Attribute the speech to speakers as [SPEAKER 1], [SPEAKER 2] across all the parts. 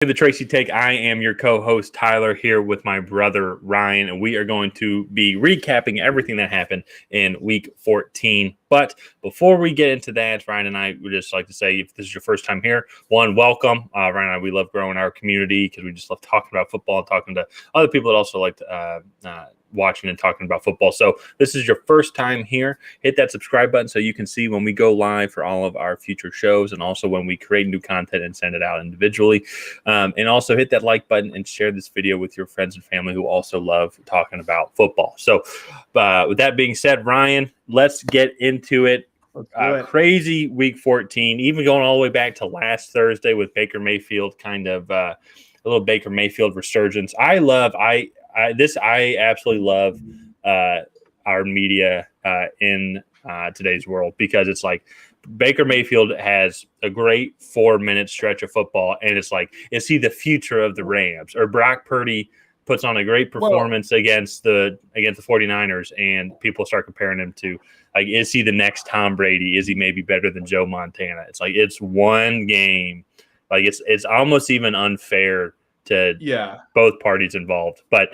[SPEAKER 1] The Tracy Take. I am your co-host Tyler here with my brother Ryan, and we are going to be recapping everything that happened in Week 14. But before we get into that, Ryan and I would just like to say, if this is your first time here, one, welcome. Ryan and I, we love growing our community because we just love talking about football and talking to other people that also like to watching and talking about football. So this is your first time here, hit that subscribe button so you can see when we go live for all of our future shows and also when we create new content and send it out individually. And also hit that like button and share this video with your friends and family who also love talking about football. So with that being said, Ryan, let's get into it. Crazy Week 14, even going all the way back to last Thursday with Baker Mayfield, kind of a little Baker Mayfield resurgence. I absolutely love our media in today's world, because it's like Baker Mayfield has a great 4-minute stretch of football, and it's like, is he the future of the Rams? Or Brock Purdy puts on a great performance against the 49ers, and people start comparing him to, like, is he the next Tom Brady? Is he maybe better than Joe Montana? It's like, it's one game. Like, it's almost even unfair to both parties involved. But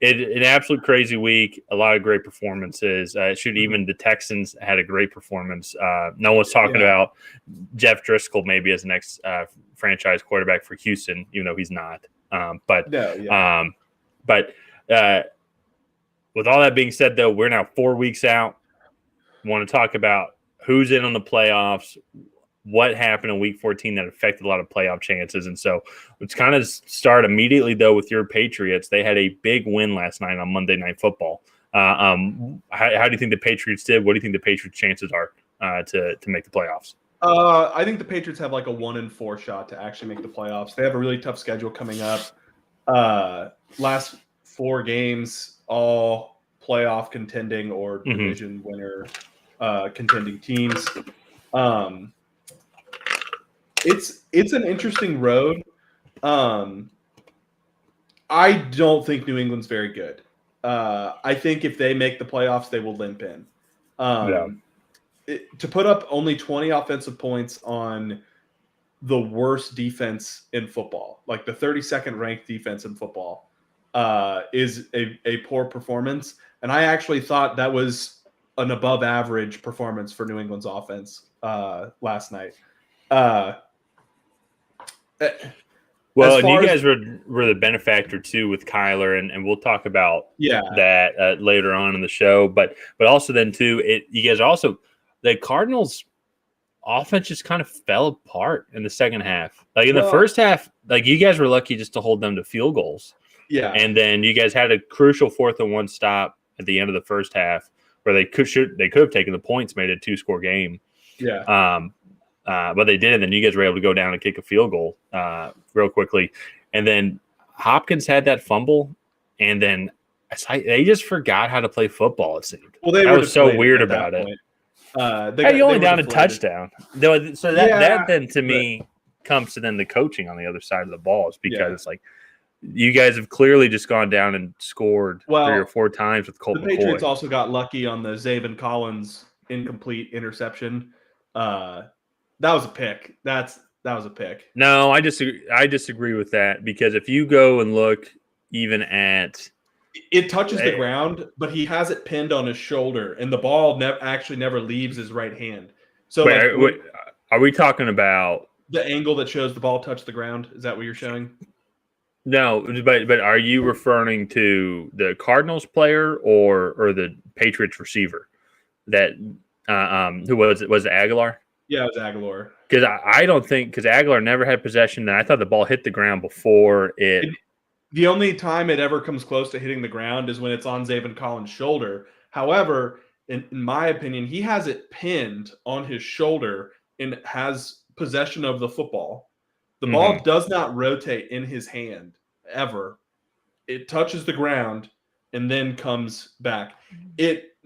[SPEAKER 1] an absolute crazy week, a lot of great performances. Even the Texans had a great performance. No one's talking about Jeff Driscoll maybe as the next franchise quarterback for Houston, even though he's not. But with all that being said, though, we're now 4 weeks out. Want to talk about who's in on the playoffs, what happened in Week 14 that affected a lot of playoff chances. And so let's kind of start immediately, though, with your Patriots. They had a big win last night on Monday Night Football. How do you think the Patriots did? What do you think the Patriots' chances are to make the playoffs?
[SPEAKER 2] I think the Patriots have like a 1-4 shot to actually make the playoffs. They have a really tough schedule coming up. Last 4 games, all playoff contending or division winner contending teams. It's an interesting road. I don't think New England's very good. I think if they make the playoffs, they will limp in. To put up only 20 offensive points on the worst defense in football, like the 32nd ranked defense in football, is a poor performance. And I actually thought that was an above average performance for New England's offense last night.
[SPEAKER 1] Well, and you guys were the benefactor too with Kyler, and we'll talk about that later on in the show. But also then too, you guys also, the Cardinals' offense just kind of fell apart in the second half. Like in the first half, like you guys were lucky just to hold them to field goals. Yeah, and then you guys had a crucial 4th and 1 stop at the end of the first half where they could have taken the points, made it a 2-score game. Yeah. But they did, and then you guys were able to go down and kick a field goal real quickly. And then Hopkins had that fumble, and then they just forgot how to play football, it seemed. Well, I was so weird about it. You only down a touchdown. So that then to me comes to then the coaching on the other side of the ball, is because it's like you guys have clearly just gone down and scored 3 or 4 times with Colt McCoy.
[SPEAKER 2] The Patriots also got lucky on the Zaven Collins incomplete interception. That was a pick. That was a pick.
[SPEAKER 1] No, I disagree with that, because if you go and look even at
[SPEAKER 2] it touches the ground, but he has it pinned on his shoulder, and the ball never leaves his right hand. So
[SPEAKER 1] are we talking about
[SPEAKER 2] the angle that shows the ball touch the ground? Is that what you're showing?
[SPEAKER 1] No, but are you referring to the Cardinals player or the Patriots receiver? That who was it? Was it Aguilar?
[SPEAKER 2] Yeah, it was Aguilar.
[SPEAKER 1] Because I don't think, because Aguilar never had possession, and I thought the ball hit the ground before it.
[SPEAKER 2] The only time it ever comes close to hitting the ground is when it's on Zaven Collins' shoulder. However, in my opinion, he has it pinned on his shoulder and has possession of the football. The ball does not rotate in his hand ever. It touches the ground and then comes back.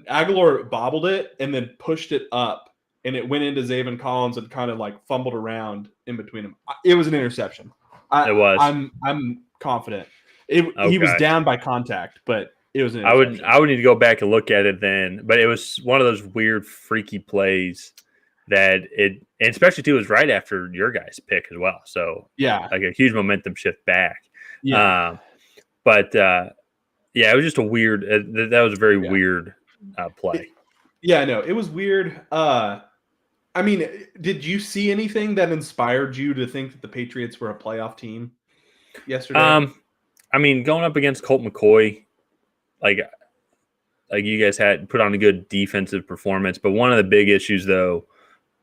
[SPEAKER 2] Aguilar bobbled it and then pushed it up, and it went into Zaven Collins and kind of like fumbled around in between them. It was an interception.
[SPEAKER 1] It was.
[SPEAKER 2] I'm confident. He was down by contact, but it was an interception.
[SPEAKER 1] I would need to go back and look at it then, but it was one of those weird, freaky plays that And especially too, it was right after your guys' pick as well. So like a huge momentum shift back.
[SPEAKER 2] Yeah.
[SPEAKER 1] But it was just a weird. That was a very weird play.
[SPEAKER 2] No, it was weird. I mean, did you see anything that inspired you to think that the Patriots were a playoff team yesterday?
[SPEAKER 1] I mean, going up against Colt McCoy, like you guys had put on a good defensive performance, but one of the big issues though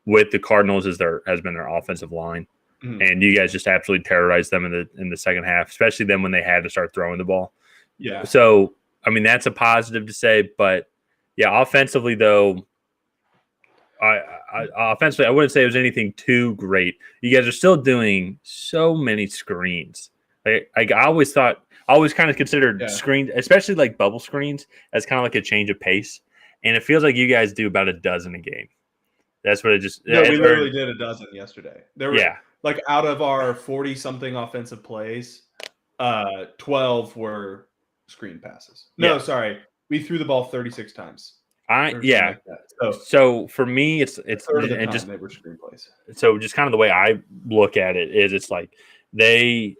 [SPEAKER 1] with the Cardinals has been their offensive line, and you guys just absolutely terrorized them in the second half, especially then when they had to start throwing the ball.
[SPEAKER 2] Yeah.
[SPEAKER 1] So I mean, that's a positive to say, but offensively though. Offensively, I wouldn't say it was anything too great. You guys are still doing so many screens. I always kind of considered screens, especially like bubble screens, as kind of like a change of pace. And it feels like you guys do about a dozen a game. That's what it just.
[SPEAKER 2] No, we literally did a dozen yesterday. There were like out of our 40-something offensive plays, 12 were screen passes. No, sorry, we threw the ball 36 times. Like
[SPEAKER 1] so for me, it's
[SPEAKER 2] just they were screenplays.
[SPEAKER 1] So just kind of the way I look at it is, it's like they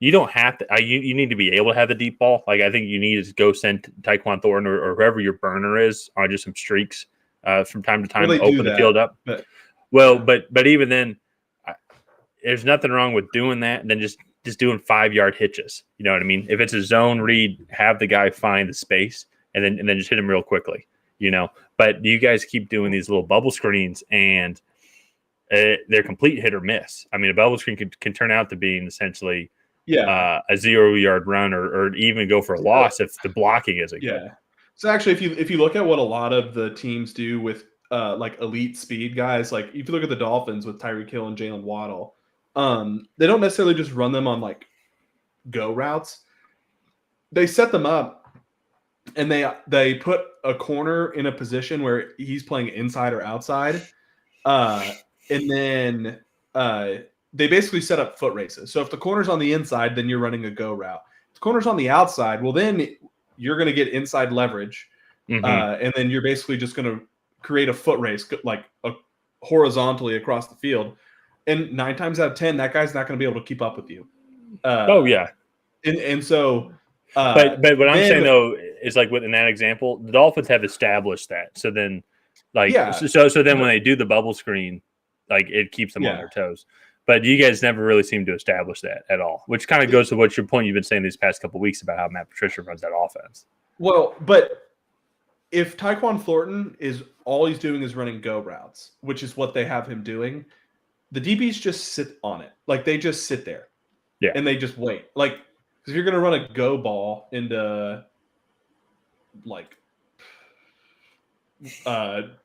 [SPEAKER 1] you don't have to. You need to be able to have the deep ball. Like I think you need to go send Tyquan Thornton or whoever your burner is on just some streaks from time to time, open the field up. But even then, there's nothing wrong with doing that. And then just doing 5-yard hitches. You know what I mean? If it's a zone read, have the guy find the space. And then just hit him real quickly, But you guys keep doing these little bubble screens, and they're complete hit or miss. I mean, a bubble screen can turn out to being essentially a 0-yard run or even go for a loss if the blocking isn't good.
[SPEAKER 2] So actually, if you look at what a lot of the teams do with like elite speed guys, like if you look at the Dolphins with Tyreek Hill and Jalen Waddle, they don't necessarily just run them on like go routes. They set them up. And they put a corner in a position where he's playing inside or outside. And then they basically set up foot races. So if the corner's on the inside, then you're running a go route. If the corner's on the outside, well, then you're going to get inside leverage. And then you're basically just going to create a foot race, like horizontally across the field. And 9 times out of 10, that guy's not going to be able to keep up with you. And so...
[SPEAKER 1] but what I'm saying though is like in that example, the Dolphins have established that. So then, so then when they do the bubble screen, like it keeps them on their toes. But you guys never really seem to establish that at all, which kind of goes to what your point you've been saying these past couple of weeks about how Matt Patricia runs that offense.
[SPEAKER 2] Well, but if Tyquan Thornton is all he's doing is running go routes, which is what they have him doing, the DBs just sit on it. Like they just sit there, and they just wait. Like. Because if you're going to run a go ball into like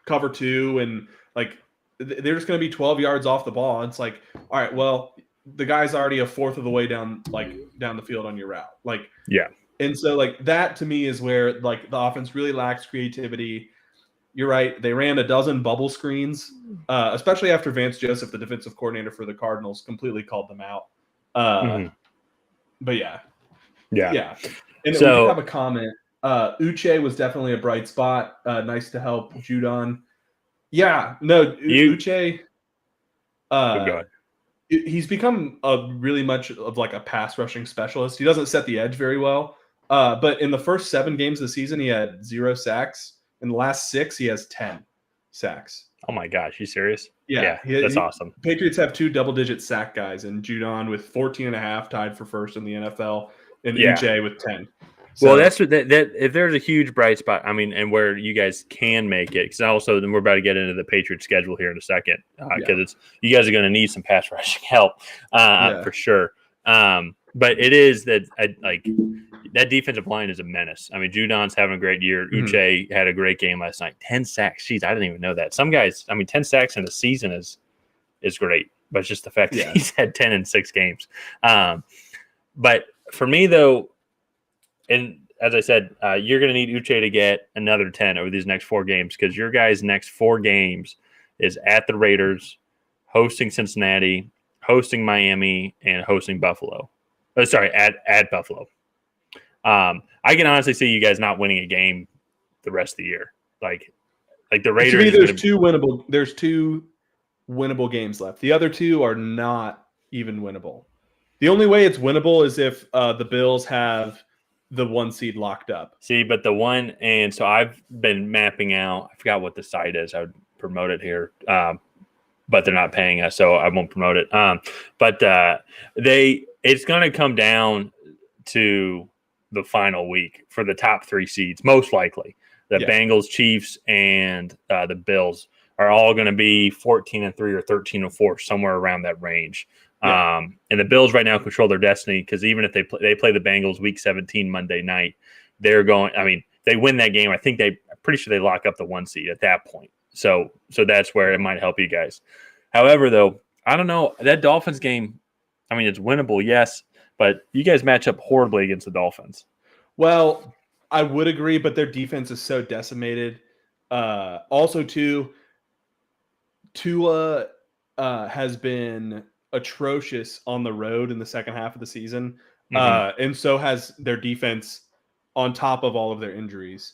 [SPEAKER 2] cover 2 and like they're just going to be 12 yards off the ball. And it's like, all right, well, the guy's already a fourth of the way down the field on your route. Like, And so like that to me is where like the offense really lacks creativity. You're right. They ran a dozen bubble screens, especially after Vance Joseph, the defensive coordinator for the Cardinals, completely called them out. But yeah. And so we have a comment. Uche was definitely a bright spot. Nice to help Judon. Uche. He's become really much of like a pass rushing specialist. He doesn't set the edge very well. But in the first 7 games of the season, he had 0 sacks. In the last 6, he has 10 sacks.
[SPEAKER 1] Oh my gosh, you serious?
[SPEAKER 2] Yeah,
[SPEAKER 1] that's awesome.
[SPEAKER 2] Patriots have 2 double-digit sack guys, and Judon with 14.5 tied for first in the NFL, and Uche with 10.
[SPEAKER 1] So, well, that's what that if there's a huge bright spot, I mean, and where you guys can make it, because also then we're about to get into the Patriots schedule here in a second, because you guys are going to need some pass rushing help for sure. But it is that like that defensive line is a menace. I mean, Judon's having a great year. Uche had a great game last night. 10 sacks. Jeez, I didn't even know that. Some guys, 10 sacks in a season is great, but it's just the fact that he's had 10 in 6 games. But for me though, and as I said, you're going to need Uche to get another 10 over these next 4 games, because your guys' next 4 games is at the Raiders, hosting Cincinnati, hosting Miami, and hosting Buffalo. At Buffalo. I can honestly see you guys not winning a game the rest of the year. Like the Raiders.
[SPEAKER 2] To me, there's 2 winnable. There's 2 winnable games left. The other two are not even winnable. The only way it's winnable is if the Bills have the 1 seed locked up.
[SPEAKER 1] See, but so I've been mapping out. I forgot what the site is. I would promote it here, but they're not paying us, so I won't promote it. But it's going to come down to the final week for the top 3 seeds, most likely. The Bengals, Chiefs, and the Bills are all going to be 14-3 or 13-4, somewhere around that range. Yeah. And the Bills right now control their destiny because even if they play the Bengals week 17 Monday night, they're going. I mean, they win that game. I'm pretty sure they lock up the 1 seed at that point. So that's where it might help you guys. However, though, I don't know that Dolphins game. I mean, it's winnable, yes, but you guys match up horribly against the Dolphins.
[SPEAKER 2] Well, I would agree, but their defense is so decimated. Also, too, Tua has been atrocious on the road in the second half of the season, and so has their defense on top of all of their injuries.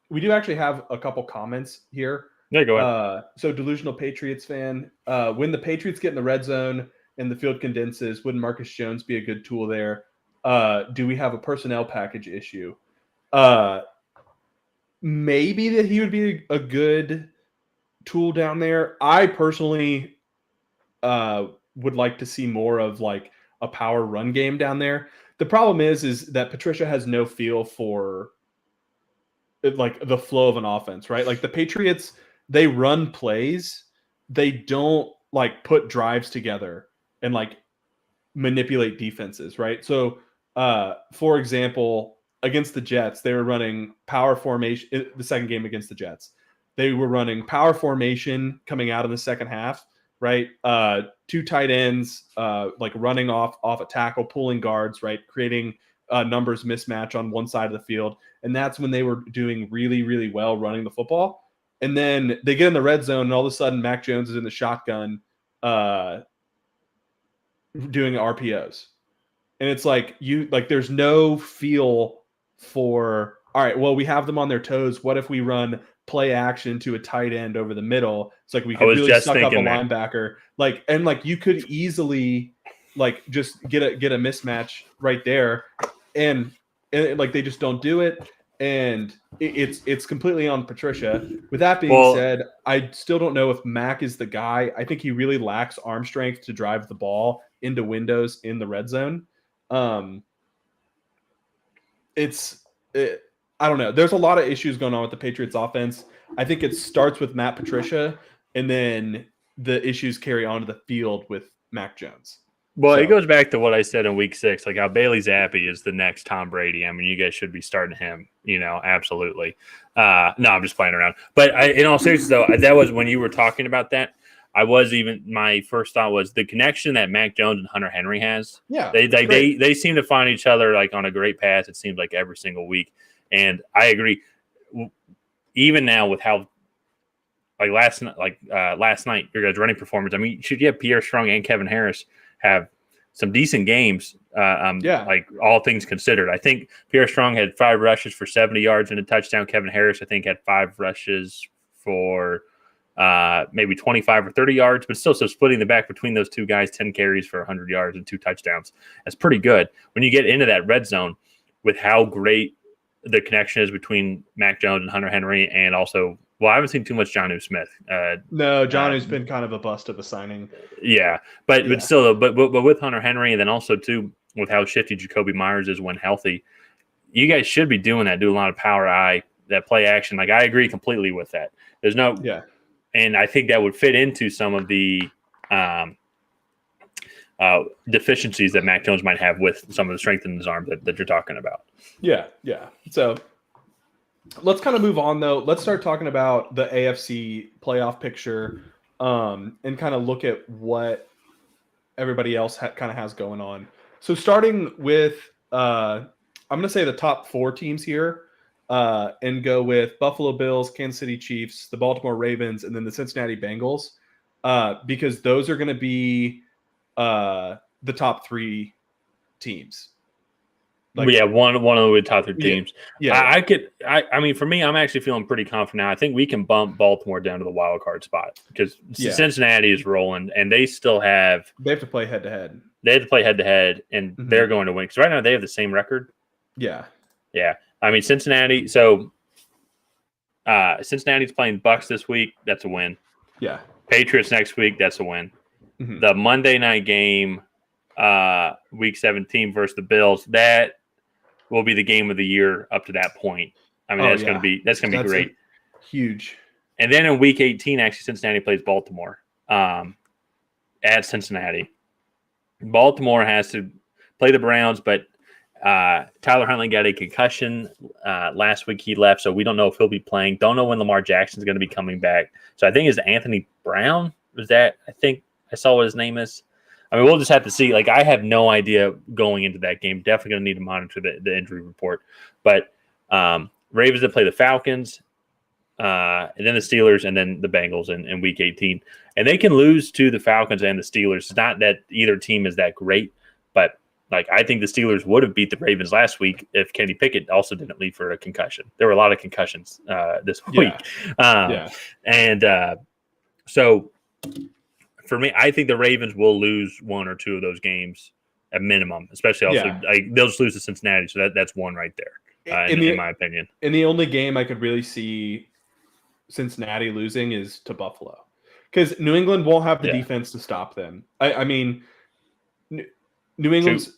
[SPEAKER 2] We do actually have a couple comments here.
[SPEAKER 1] Yeah, go ahead.
[SPEAKER 2] So, Delusional Patriots fan, when the Patriots get in the red zone and the field condenses, wouldn't Marcus Jones be a good tool there? Do we have a personnel package issue? Maybe that he would be a good tool down there. I personally would like to see more of like a power run game down there. The problem is that Patricia has no feel for like the flow of an offense, right? Like the Patriots, they run plays. They don't like put drives together and like manipulate defenses, right? So, for example, against the Jets, they were running power formation. The second game against the Jets, they were running power formation coming out in the second half, right? 2 tight ends, like running off a tackle, pulling guards, right? Creating numbers mismatch on one side of the field. And that's when they were doing really, really well running the football. And then they get in the red zone, and all of a sudden Mac Jones is in the shotgun doing RPOs. And it's like there's no feel for, all right, well, we have them on their toes. What if we run play action to a tight end over the middle? It's like we could really suck up a linebacker. And you could easily just get a mismatch right there. And they just don't do it. And it's completely on Patricia. With that being said, I still don't know if Mac is the guy. I think he really lacks arm strength to drive the ball into windows in the red zone. I don't know. There's a lot of issues going on with the Patriots offense. I think it starts with Matt Patricia, and then the issues carry on to the field with Mac Jones.
[SPEAKER 1] Well, it goes back to what I said in week 6, like how Bailey Zappi is the next Tom Brady. I mean, you guys should be starting him, absolutely. No, I'm just playing around. But in all seriousness, though, that was when you were talking about that. My first thought was the connection that Mac Jones and Hunter Henry has.
[SPEAKER 2] Yeah,
[SPEAKER 1] they seem to find each other like on a great path. It seems like every single week, and I agree. Even now with how last night your guys' running performance. I mean, should you have Pierre Strong and Kevin Harris have some decent games? Like all things considered, I think Pierre Strong had 5 rushes for 70 yards and a touchdown. Kevin Harris, I think, had 5 rushes for maybe 25 or 30 yards, but still, so splitting the back between those two guys, 10 carries for 100 yards and 2 touchdowns. That's pretty good. When you get into that red zone with how great the connection is between Mac Jones and Hunter Henry, and also, I haven't seen too much Jonnu Smith.
[SPEAKER 2] No, Jonnu's been kind of a bust of a signing.
[SPEAKER 1] Yeah, but still, but with Hunter Henry, and then also too with how shifty Jacoby Myers is when healthy, you guys should be doing that. Do a lot of power eye, that play action. Like I agree completely with that. There's no and I think that would fit into some of the deficiencies that Mac Jones might have with some of the strength in his arm that you're talking about.
[SPEAKER 2] Yeah. So let's kind of move on, though. Let's start talking about the AFC playoff picture and kind of look at what everybody else kind of has going on. So starting with, I'm going to say the top 4 teams here and go with Buffalo Bills, Kansas City Chiefs, the Baltimore Ravens, and then the Cincinnati Bengals because those are going to be the top 3 teams.
[SPEAKER 1] one of the top 3 teams.
[SPEAKER 2] Yeah.
[SPEAKER 1] I mean, for me, I'm actually feeling pretty confident now. I think we can bump Baltimore down to the wild card spot because Cincinnati is rolling, and they have
[SPEAKER 2] to play head to head.
[SPEAKER 1] They have to play head to head, and they're going to win because right now they have the same record.
[SPEAKER 2] Yeah.
[SPEAKER 1] I mean, Cincinnati. So Cincinnati's playing Bucks this week. That's a win.
[SPEAKER 2] Yeah.
[SPEAKER 1] Patriots next week. That's a win. The Monday night game, week 17 versus the Bills. That will be the game of the year up to that point. I mean, that's going to be great.
[SPEAKER 2] Huge.
[SPEAKER 1] And then in week 18, actually, Cincinnati plays Baltimore at Cincinnati. Baltimore has to play the Browns, but Tyler Huntley got a concussion last week. He left, so we don't know if he'll be playing. Don't know when Lamar Jackson's going to be coming back. So I think it's Anthony Brown. I think I saw what his name is. I mean, we'll just have to see. Like, I have no idea going into that game. Definitely going to need to monitor the injury report. But Ravens that play the Falcons, and then the Steelers, and then the Bengals in week 18. And they can lose to the Falcons and the Steelers. It's not that either team is that great, but I think the Steelers would have beat the Ravens last week if Kenny Pickett also didn't leave for a concussion. There were a lot of concussions this week. And so for me, I think the Ravens will lose 1 or 2 of those games at minimum, especially also they'll just lose to Cincinnati. So that's one right there, in my opinion.
[SPEAKER 2] And the only game I could really see Cincinnati losing is to Buffalo, because New England won't have the defense to stop them. I mean, New England's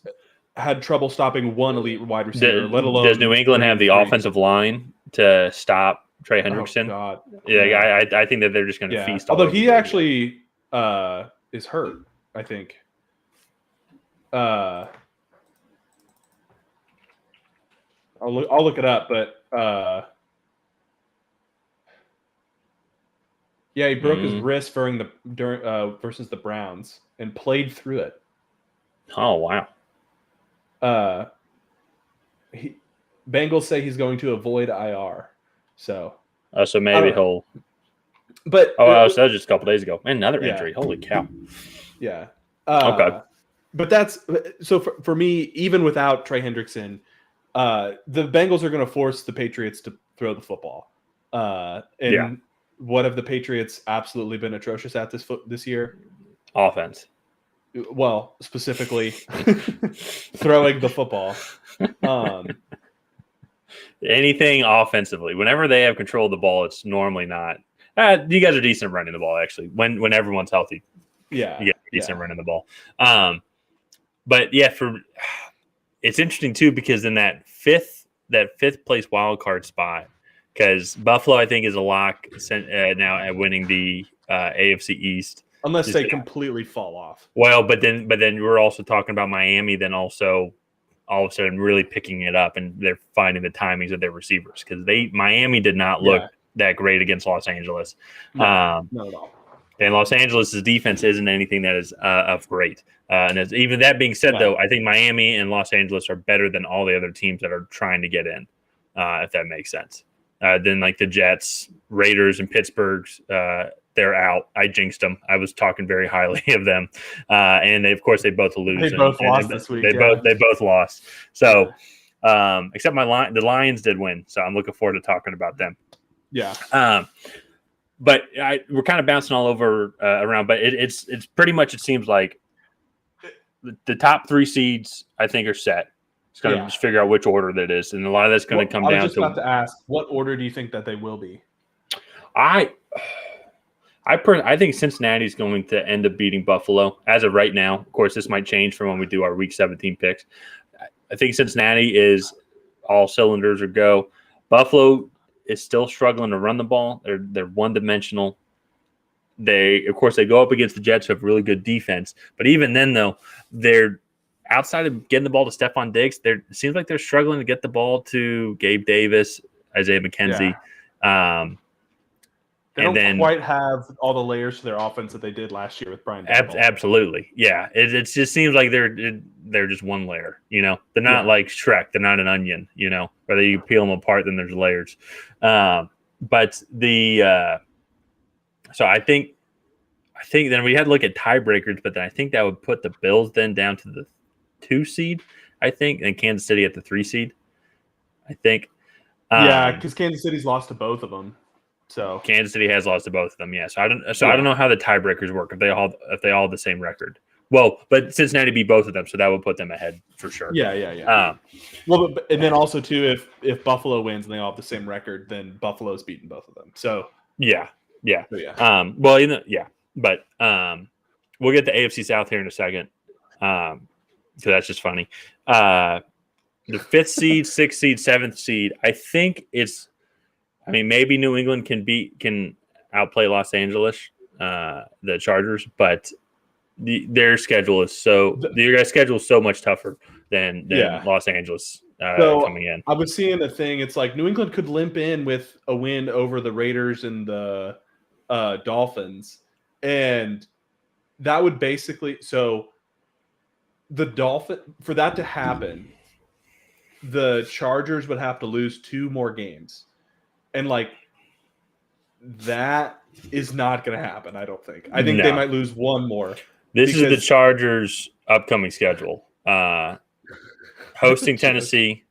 [SPEAKER 2] had trouble stopping one elite wide receiver, let alone.
[SPEAKER 1] Does New England have the offensive line to stop Trey Hendrickson?
[SPEAKER 2] Oh, God.
[SPEAKER 1] I think that they're just going to feast.
[SPEAKER 2] Although he actually is hurt, I think. I'll look it up, but he broke his wrist versus the Browns and played through it.
[SPEAKER 1] Oh, wow.
[SPEAKER 2] Bengals say he's going to avoid IR. So
[SPEAKER 1] maybe he'll.
[SPEAKER 2] But
[SPEAKER 1] that was just a couple days ago. Man, another injury. Holy cow.
[SPEAKER 2] Yeah.
[SPEAKER 1] Okay.
[SPEAKER 2] But that's so for me. Even without Trey Hendrickson, the Bengals are going to force the Patriots to throw the football. What have the Patriots absolutely been atrocious at this year?
[SPEAKER 1] Offense.
[SPEAKER 2] Well, specifically throwing the football.
[SPEAKER 1] Anything offensively. Whenever they have control of the ball, it's normally not. You guys are decent running the ball, actually. When everyone's healthy, you get decent running the ball. But it's interesting too, because in that fifth place wild card spot, because Buffalo, I think, is a lock now at winning the AFC East.
[SPEAKER 2] Unless they completely fall off.
[SPEAKER 1] Well, but then we're also talking about Miami. Then also, all of a sudden, really picking it up, and they're finding the timings of their receivers, because Miami did not look that great against Los Angeles.
[SPEAKER 2] Not at all.
[SPEAKER 1] And Los Angeles' defense isn't anything that is of great. And even that being said, though, I think Miami and Los Angeles are better than all the other teams that are trying to get in, if that makes sense. Then like the Jets, Raiders, and Pittsburgh's, they're out. I jinxed them. I was talking very highly of them, and they both lose.
[SPEAKER 2] They both lost this week.
[SPEAKER 1] They both lost. So, except the Lions did win. So I'm looking forward to talking about them.
[SPEAKER 2] Yeah.
[SPEAKER 1] But we're kind of bouncing all over around. But it's pretty much, it seems like the top 3 seeds, I think, are set. It's going to just figure out which order that is, and a lot of that's going to come down to. I was just
[SPEAKER 2] about to ask, what order do you think that they will be?
[SPEAKER 1] I think Cincinnati's going to end up beating Buffalo as of right now. Of course, this might change from when we do our Week 17 picks. I think Cincinnati is all cylinders are go. Buffalo is still struggling to run the ball. They're one-dimensional. They go up against the Jets, who have really good defense. But even then, though, they're outside of getting the ball to Stephon Diggs, it seems like they're struggling to get the ball to Gabe Davis, Isaiah McKenzie.
[SPEAKER 2] They don't quite have all the layers to their offense that they did last year with Brian Daboll.
[SPEAKER 1] Absolutely. Yeah. It just seems like they're just one layer, They're not like Shrek. They're not an onion, Whether you peel them apart, then there's layers. But so I think then we had to look at tiebreakers, but then I think that would put the Bills then down to the 2 seed. I think, and Kansas City at the 3 seed. I think.
[SPEAKER 2] Yeah, because Kansas City's lost to both of them. So
[SPEAKER 1] Kansas City has lost to both of them. Yeah. So I don't know how the tiebreakers work if they all have the same record. Well, but Cincinnati beat both of them, so that would put them ahead for sure.
[SPEAKER 2] Yeah. Well, and then also too, if Buffalo wins and they all have the same record, then Buffalo's beaten both of them. So
[SPEAKER 1] yeah.
[SPEAKER 2] So, yeah.
[SPEAKER 1] But we'll get the AFC South here in a second. So that's just funny. The 5th seed, 6th seed, 7th seed. I think it's. I mean, maybe New England can outplay Los Angeles, the Chargers, but their schedule is your guys' schedule is so much tougher than Los Angeles coming in.
[SPEAKER 2] I was seeing a thing. It's like New England could limp in with a win over the Raiders and the Dolphins, and that would basically for that to happen, the Chargers would have to lose 2 more games. And that is not going to happen, I don't think. I think they might lose 1 more.
[SPEAKER 1] This is the Chargers' upcoming schedule. Hosting Tennessee,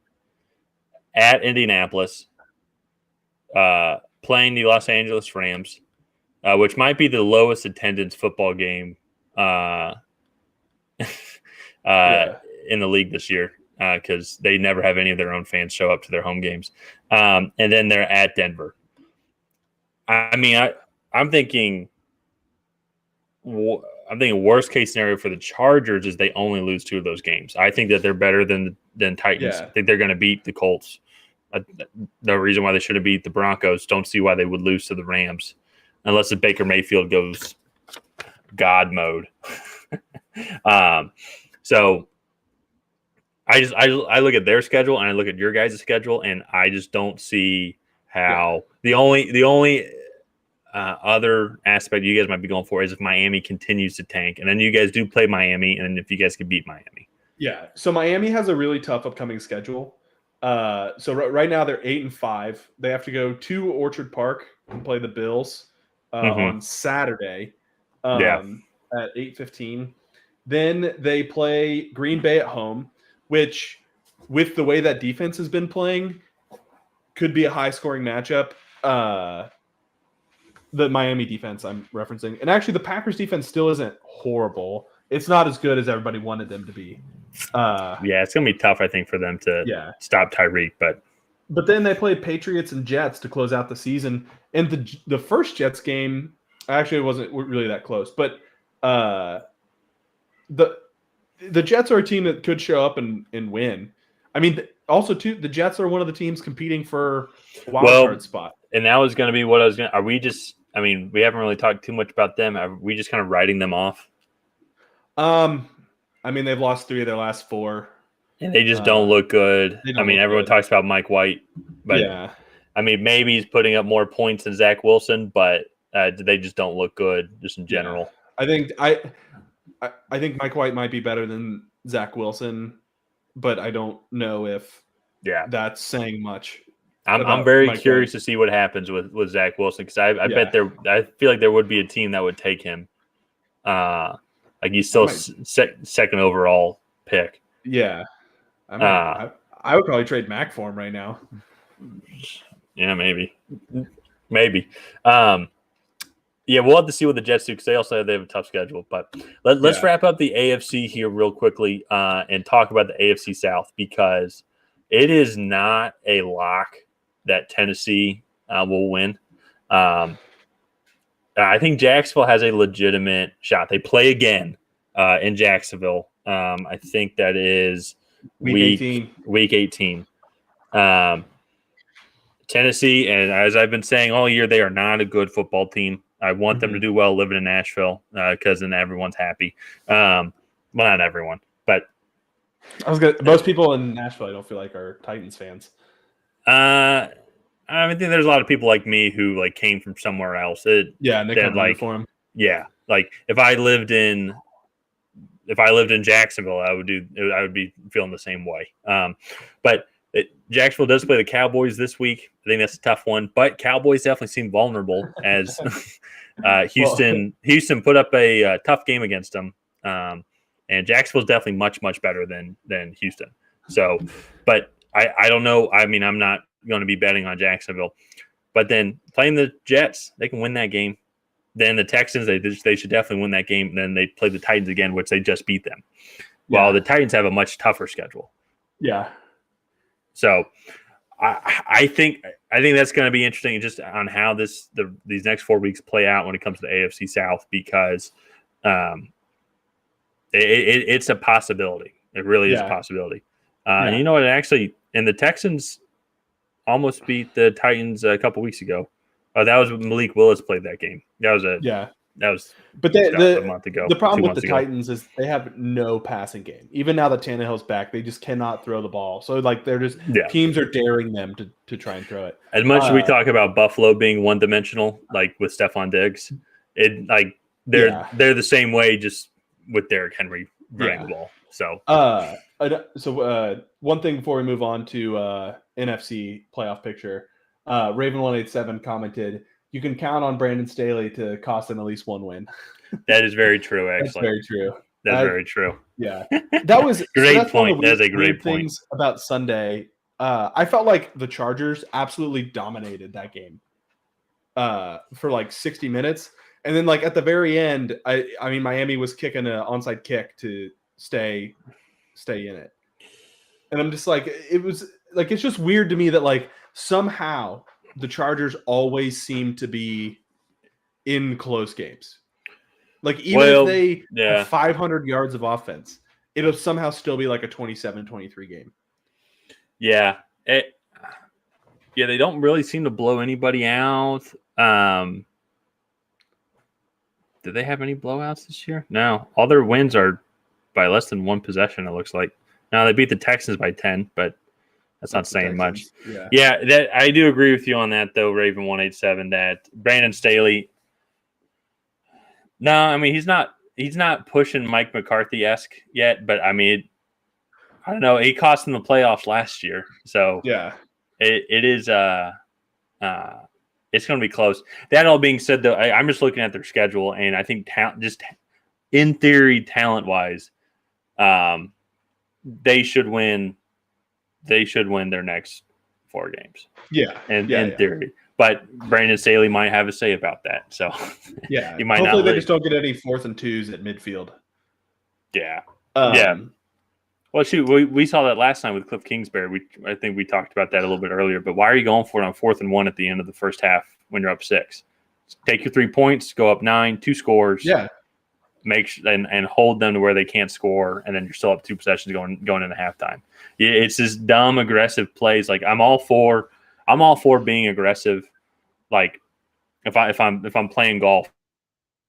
[SPEAKER 1] at Indianapolis, playing the Los Angeles Rams, which might be the lowest attendance football game in the league this year. Because they never have any of their own fans show up to their home games. And then they're at Denver. I mean, I'm thinking worst case scenario for the Chargers is they only lose 2 of those games. I think that they're better than Titans. I think they're going to beat the Colts. The reason why they should have beat the Broncos, don't see why they would lose to the Rams unless the Baker Mayfield goes God mode. So I look at their schedule and I look at your guys' schedule and I just don't see how the only other aspect you guys might be going for is if Miami continues to tank, and then you guys do play Miami, and if you guys can beat Miami.
[SPEAKER 2] Yeah. So Miami has a really tough upcoming schedule. So right now they're 8-5. They have to go to Orchard Park and play the Bills on Saturday at 8:15. Then they play Green Bay at home, which, with the way that defense has been playing, could be a high-scoring matchup. The Miami defense I'm referencing. And actually, the Packers defense still isn't horrible. It's not as good as everybody wanted them to be.
[SPEAKER 1] It's going to be tough, I think, for them to stop Tyreek.
[SPEAKER 2] But then they play Patriots and Jets to close out the season. And the first Jets game, actually, it wasn't really that close. But the Jets are a team that could show up and win. I mean, also, too, the Jets are one of the teams competing for a wild card spot.
[SPEAKER 1] And that was going to be what I was going to – we haven't really talked too much about them. Are we just kind of writing them off?
[SPEAKER 2] They've lost 3 of their last 4.
[SPEAKER 1] And they just don't look good. Everyone talks about Mike White. But, maybe he's putting up more points than Zach Wilson, but they just don't look good just in general.
[SPEAKER 2] I think Mike White might be better than Zach Wilson, but I don't know if that's saying much.
[SPEAKER 1] I'm very curious to see what happens with Zach Wilson, because I feel like there would be a team that would take him. He's still second overall pick.
[SPEAKER 2] Yeah. I would probably trade Mac for him right now.
[SPEAKER 1] Yeah, maybe. We'll have to see what the Jets do, because they also have a tough schedule. But let's wrap up the AFC here real quickly and talk about the AFC South, because it is not a lock that Tennessee will win. I think Jacksonville has a legitimate shot. They play again in Jacksonville. I think that is week 18. Tennessee, and as I've been saying all year, they are not a good football team. I want them to do well living in Nashville, because then everyone's happy. Well, not everyone, but
[SPEAKER 2] most people in Nashville I don't feel like are Titans fans.
[SPEAKER 1] I think there's a lot of people like me who came from somewhere else.
[SPEAKER 2] And they come for him.
[SPEAKER 1] Yeah, if I lived in Jacksonville, I would be feeling the same way. But Jacksonville does play the Cowboys this week. I think that's a tough one, but Cowboys definitely seem vulnerable as Houston put up a tough game against them. and Jacksonville's definitely much, much better than Houston. So, but I don't know. I mean, I'm not going to be betting on Jacksonville, but then playing the Jets, they can win that game. Then the Texans, they should definitely win that game. And then they play the Titans again, which they just beat them. While the Titans have a much tougher schedule.
[SPEAKER 2] Yeah.
[SPEAKER 1] So I think that's going to be interesting just on how these next 4 weeks play out when it comes to the AFC South, because it's a possibility. It really is a possibility. And you know what? Actually, and the Texans almost beat the Titans a couple weeks ago. That was when Malik Willis played that game. That was a month ago.
[SPEAKER 2] The problem with the Titans is they have no passing game. Even now that Tannehill's back, they just cannot throw the ball. So like they're just teams are daring them to try and throw it.
[SPEAKER 1] As much as we talk about Buffalo being one dimensional, like with Stephon Diggs, they're the same way, just with Derrick Henry running the ball. So
[SPEAKER 2] one thing before we move on to NFC playoff picture, Raven 187 commented, "You can count on Brandon Staley to cost them at least one win."
[SPEAKER 1] That is very true, actually.
[SPEAKER 2] That's very true.
[SPEAKER 1] That's very true.
[SPEAKER 2] Yeah. That was
[SPEAKER 1] great point. That's a great point.
[SPEAKER 2] Things about Sunday. I felt like the Chargers absolutely dominated that game for like 60 minutes. And then like at the very end, I mean, Miami was kicking an onside kick to stay in it. And I'm just like, it was like, it's just weird to me that like somehow the Chargers always seem to be in close games. Like even if they have 500 yards of offense, it'll somehow still be like a 27-23 game.
[SPEAKER 1] Yeah. They don't really seem to blow anybody out. Did they have any blowouts this year? No. All their wins are by less than one possession, it looks like. Now they beat the Texans by 10, but that's not saying much. Yeah, that I do agree with you on that, though, Raven 187, that Brandon Staley. No, I mean he's not pushing Mike McCarthy-esque yet, but I mean, I don't know. He cost them the playoffs last year, so it is. It's going to be close. That all being said, though, I'm just looking at their schedule, and I think just in theory, talent-wise, they should win. They should win their next 4 games.
[SPEAKER 2] Yeah,
[SPEAKER 1] in theory. But Brandon Staley might have a say about that. So
[SPEAKER 2] yeah,
[SPEAKER 1] you might
[SPEAKER 2] hopefully
[SPEAKER 1] not.
[SPEAKER 2] They just don't get any 4th and 2s at midfield.
[SPEAKER 1] Yeah, yeah. Well, shoot, we saw that last time with Cliff Kingsbury. I think we talked about that a little bit earlier. But why are you going for it on 4th and 1 at the end of the first half when you're up 6? Take your 3 points, go up 9, 2 scores.
[SPEAKER 2] Yeah.
[SPEAKER 1] And hold them to where they can't score, and then you're still up 2 possessions going into halftime. It's just dumb, aggressive plays. Like I'm all for being aggressive. Like if I'm playing golf,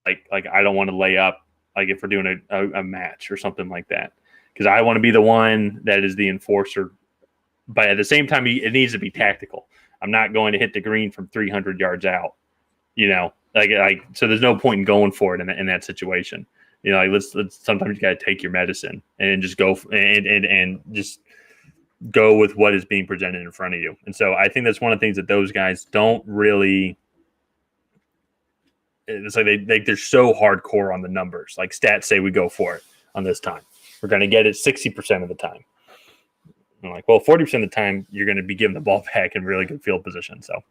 [SPEAKER 1] like I don't want to lay up. Like if we're doing a match or something like that. Because I want to be the one that is the enforcer. But at the same time, it needs to be tactical. I'm not going to hit the green from 300 yards out. You know, so there's no point in going for it in that situation. You know, like let's sometimes you got to take your medicine and just go and just go with what is being presented in front of you. And so I think that's one of the things that those guys don't really. It's like they're so hardcore on the numbers. Like stats say we go for it on this time. We're going to get it 60% of the time. I'm like, well, 40% of the time you're going to be given the ball back in really good field position. So,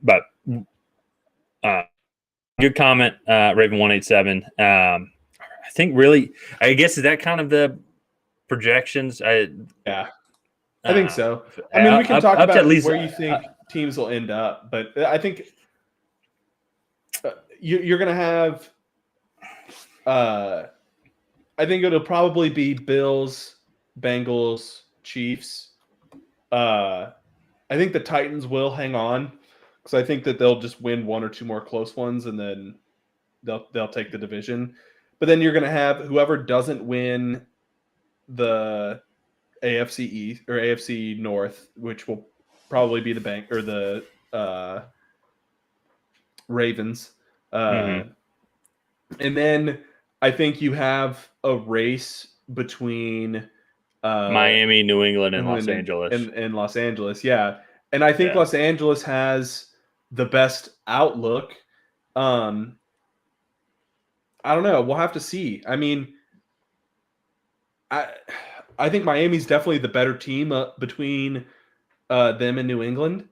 [SPEAKER 1] but good comment, Raven 187. I think really, I guess is that kind of the projections.
[SPEAKER 2] I think so. I mean, we can talk about at least where you think teams will end up, but I think you're going to have. I think it'll probably be Bills, Bengals, Chiefs. I think the Titans will hang on because I think that they'll just win 1 or 2 more close ones and then they'll take the division. But then you're going to have whoever doesn't win the AFC East or AFC North, which will probably be the Ravens. And then I think you have a race between
[SPEAKER 1] Miami, New England, and Los Angeles.
[SPEAKER 2] And Los Angeles, yeah. And I think Los Angeles has the best outlook. I don't know. We'll have to see. I mean, I think Miami's definitely the better team between them and New England.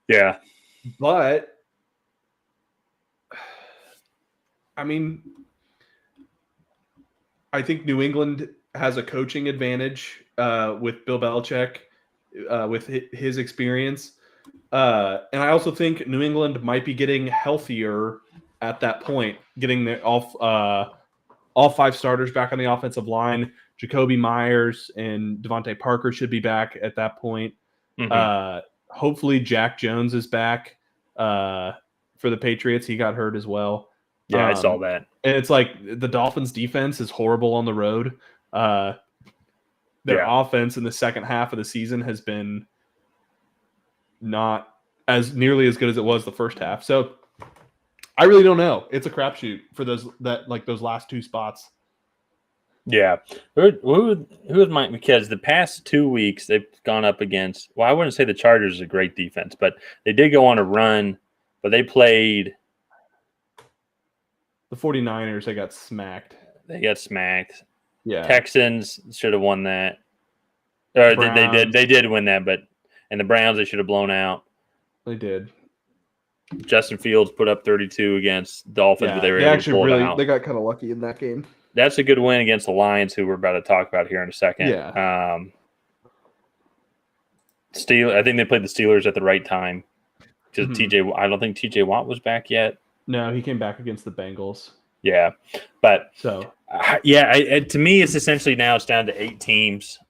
[SPEAKER 1] Yeah.
[SPEAKER 2] But I mean, I think New England has a coaching advantage with Bill Belichick, with his experience. And I also think New England might be getting healthier at that point, getting all 5 starters back on the offensive line. Jacoby Myers and Devontae Parker should be back at that point. Mm-hmm. Hopefully Jack Jones is back for the Patriots. He got hurt as well.
[SPEAKER 1] Yeah, I saw that.
[SPEAKER 2] And it's like the Dolphins' defense is horrible on the road. Their offense in the second half of the season has been not as nearly as good as it was the first half. So I really don't know. It's a crapshoot for those last 2 spots.
[SPEAKER 1] Yeah. Who is my, because the past 2 weeks they've gone up against, well, I wouldn't say the Chargers is a great defense, but they did go on a run, but they played
[SPEAKER 2] the 49ers. They got smacked.
[SPEAKER 1] Yeah. Texans should have won that. Or they did win that, but and the Browns they should have blown out.
[SPEAKER 2] They did.
[SPEAKER 1] Justin Fields put up 32 against Dolphins, but they were able to pull it out.
[SPEAKER 2] They got kind of lucky in that game.
[SPEAKER 1] That's a good win against the Lions, who we're about to talk about here in a second.
[SPEAKER 2] Yeah.
[SPEAKER 1] I think they played the Steelers at the right time because I don't think TJ Watt was back yet.
[SPEAKER 2] No, he came back against the Bengals.
[SPEAKER 1] Yeah, but
[SPEAKER 2] so
[SPEAKER 1] to me, it's essentially now it's down to 8 teams.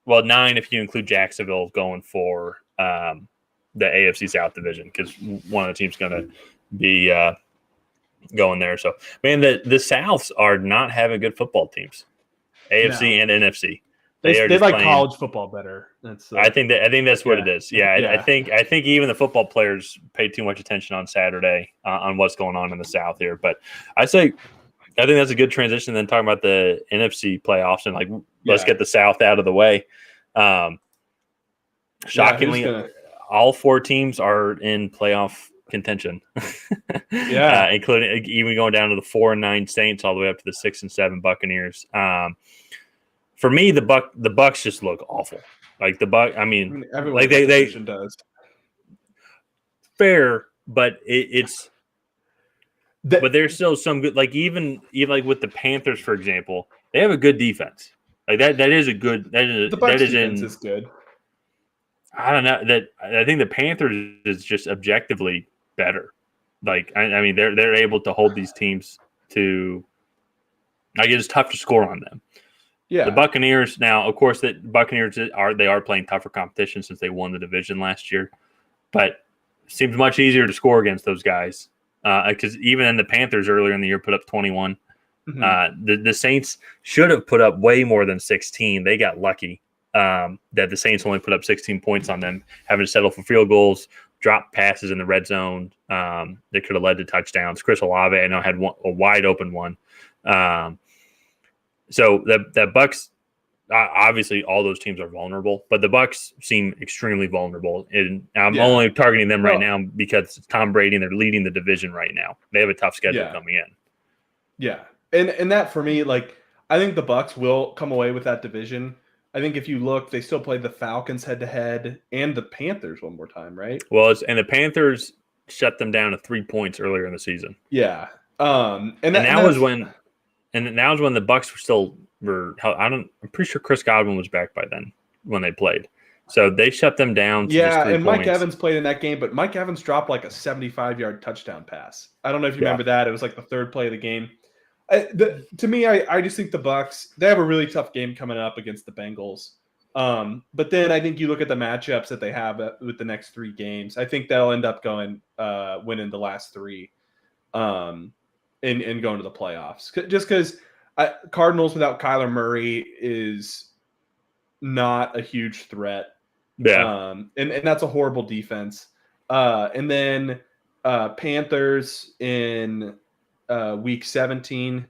[SPEAKER 1] Well, 9 if you include Jacksonville going for the AFC South division, because one of the teams going to be going there. So, man, the Souths are not having good football teams, AFC and NFC.
[SPEAKER 2] They like playing college football better.
[SPEAKER 1] I think that's what it is. Yeah, I think even the football players pay too much attention on Saturday on what's going on in the South here. But I think that's a good transition. Then talking about the NFC playoffs and let's get the South out of the way. Shockingly, all 4 teams are in playoff contention. Including even going down to the 4-9 Saints all the way up to the 6-7 Buccaneers. For me, the Bucs just look awful. Like everyone they
[SPEAKER 2] does.
[SPEAKER 1] Fair, but it's. But there's still some good. Like even like with the Panthers, for example, they have a good defense. Like that is a good.
[SPEAKER 2] The Bucs defense is good.
[SPEAKER 1] I don't know that. I think the Panthers is just objectively better. Like I mean, they're able to hold these teams to. Like it's tough to score on them.
[SPEAKER 2] Yeah.
[SPEAKER 1] The Buccaneers now, of course, the Buccaneers are playing tougher competition since they won the division last year, but it seems much easier to score against those guys. Because even in the Panthers earlier in the year put up 21. Mm-hmm. The Saints should have put up way more than 16. They got lucky that the Saints only put up 16 points on them, having to settle for field goals, drop passes in the red zone. They could have led to touchdowns. Chris Olave, I know, had a wide open one. So the Bucs, obviously all those teams are vulnerable, but the Bucs seem extremely vulnerable. And I'm only targeting them right now because it's Tom Brady and they're leading the division right now. They have a tough schedule coming in.
[SPEAKER 2] Yeah. And that for me, I think the Bucs will come away with that division. I think if you look, they still played the Falcons head to head and the Panthers one more time, right?
[SPEAKER 1] Well, and the Panthers shut them down to 3 points earlier in the season.
[SPEAKER 2] Yeah.
[SPEAKER 1] And that was when the Bucs I'm pretty sure Chris Godwin was back by then when they played. So they shut them down to just 3
[SPEAKER 2] and
[SPEAKER 1] points.
[SPEAKER 2] Mike Evans played in that game, but Mike Evans dropped a 75-yard touchdown pass. I don't know if you remember that. It was the third play of the game. To me, I just think the Bucs, they have a really tough game coming up against the Bengals. But then I think you look at the matchups that they have with the next 3 games. I think they'll end up winning the last 3 and going to the playoffs. Just because Cardinals without Kyler Murray is not a huge threat.
[SPEAKER 1] Yeah.
[SPEAKER 2] And that's a horrible defense. And then Panthers in week 17.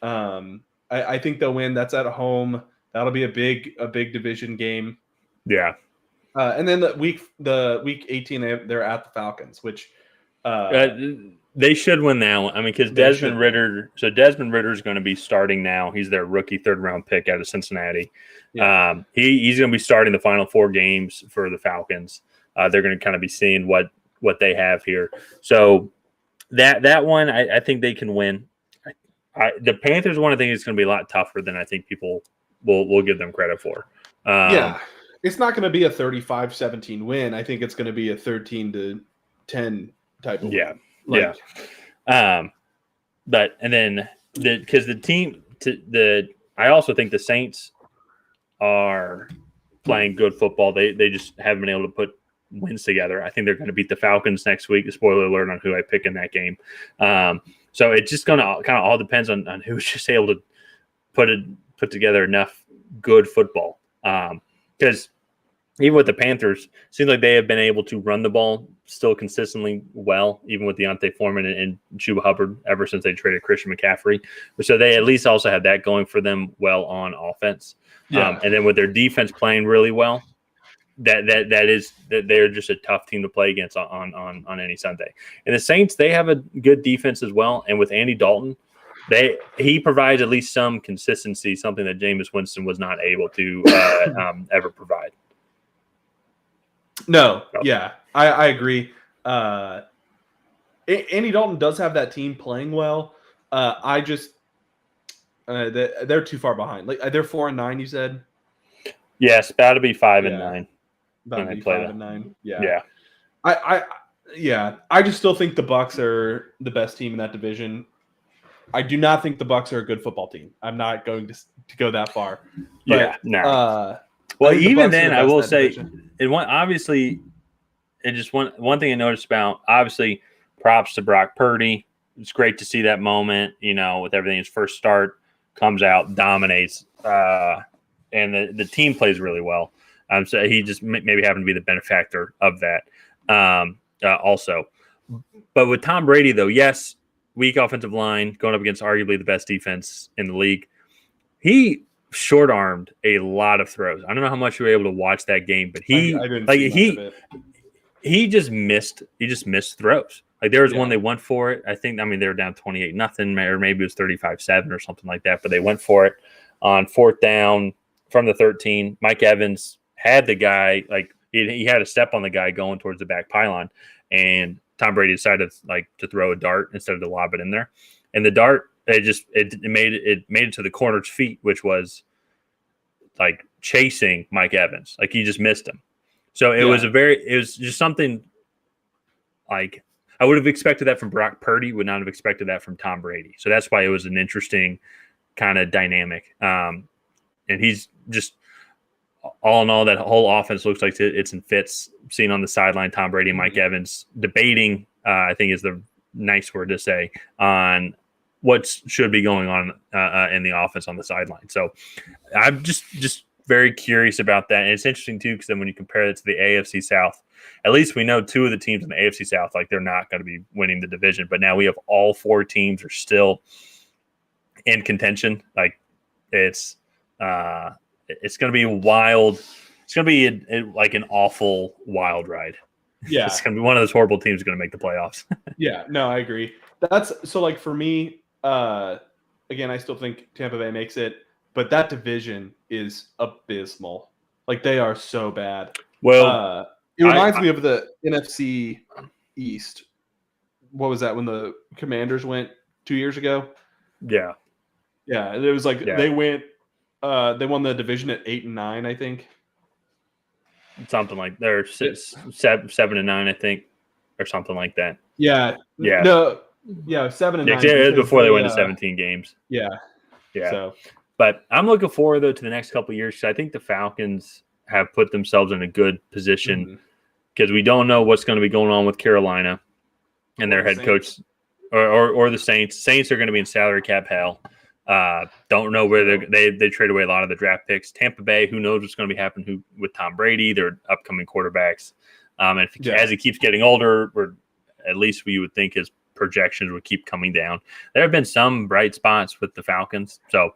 [SPEAKER 2] I think they'll win. That's at home. That'll be a big division game.
[SPEAKER 1] Yeah.
[SPEAKER 2] And then the week 18, they're at the Falcons, which
[SPEAKER 1] the They should win that one. I mean, because Desmond Ridder is going to be starting now. He's their rookie third-round pick out of Cincinnati. Yeah. He's going to be starting the final 4 games for the Falcons. They're going to kind of be seeing what they have here. So that one, I think they can win. The Panthers one, I think is going to be a lot tougher than I think people will give them credit for.
[SPEAKER 2] Yeah, it's not going to be a 35-17 win. I think it's going to be a 13-10 type of win.
[SPEAKER 1] Yeah. But and then because the team I also think the Saints are playing good football. They just haven't been able to put wins together. I think they're going to beat the Falcons next week. Spoiler alert on who I pick in that game. So it's just going to kind of all depends on who's just able to put together enough good football. Because even with the Panthers, it seems like they have been able to run the ball still consistently well, even with Deontay Foreman and Chuba Hubbard ever since they traded Christian McCaffrey. So they at least also have that going for them well on offense. Yeah. And then with their defense playing really well, that they're just a tough team to play against on any Sunday. And the Saints, they have a good defense as well. And with Andy Dalton, he provides at least some consistency, something that Jameis Winston was not able to ever provide.
[SPEAKER 2] No, yeah, I agree. Andy Dalton does have that team playing well. I just they're too far behind. Like they're 4-9. You said.
[SPEAKER 1] Yes, about to be 5-9.
[SPEAKER 2] About to be 5-9. Yeah. I just still think the Bucs are the best team in that division. I do not think the Bucs are a good football team. I'm not going to go that far. But,
[SPEAKER 1] well, even then, I will say, obviously, it just one thing I noticed about, obviously, props to Brock Purdy. It's great to see that moment, with everything. His first start, comes out, dominates, and the team plays really well. So he just maybe happened to be the benefactor of that also. But with Tom Brady, though, yes, weak offensive line going up against arguably the best defense in the league. He short-armed a lot of throws. I don't know how much you were able to watch that game, but he just missed throws. Like there was one they went for it. I think they were down 28-0, or maybe it was 35-7 or something like that, but they went for it on 4th down from the 13. Mike Evans had the guy, like he had a step on the guy going towards the back pylon, and Tom Brady decided to throw a dart instead of to lob it in there. And the dart, it made it to the corner's feet, which was like chasing Mike Evans. Like he just missed him. So it was just something like I would have expected that from Brock Purdy, would not have expected that from Tom Brady. So that's why it was an interesting kind of dynamic. And he's just all in all, that whole offense looks like it's in fits. Seen on the sideline, Tom Brady and Mike Evans debating, I think is the nice word to say, on what should be going on in the offense on the sideline. So I'm just very curious about that. And it's interesting, too, because then when you compare it to the AFC South, at least we know 2 of the teams in the AFC South, they're not going to be winning the division. But now we have all 4 teams are still in contention. It's going to be wild. It's going to be an awful wild ride.
[SPEAKER 2] Yeah.
[SPEAKER 1] It's going to be one of those horrible teams going to make the playoffs.
[SPEAKER 2] Yeah, no, I agree. That's so for me, again, I still think Tampa Bay makes it, but that division is abysmal. They are so bad.
[SPEAKER 1] Well,
[SPEAKER 2] it reminds me of the NFC East. What was that when the Commanders went 2 years ago?
[SPEAKER 1] Yeah.
[SPEAKER 2] Yeah. It was they went, they won the division at 8-9, I think.
[SPEAKER 1] Something like they're 7-9, I think, or something like that.
[SPEAKER 2] Yeah.
[SPEAKER 1] Yeah.
[SPEAKER 2] No. Yeah, 7-9.
[SPEAKER 1] Yeah, before they went to 17 games.
[SPEAKER 2] Yeah.
[SPEAKER 1] Yeah.
[SPEAKER 2] So.
[SPEAKER 1] But I'm looking forward, though, to the next couple of years, because I think the Falcons have put themselves in a good position, because we don't know what's going to be going on with Carolina and their head coach, or the Saints. Saints are going to be in salary cap hell. Don't know where they trade away a lot of the draft picks. Tampa Bay, who knows what's going to be happening with Tom Brady, their upcoming quarterbacks. As he keeps getting older, or at least we would think his projections would keep coming down. There have been some bright spots with the Falcons. So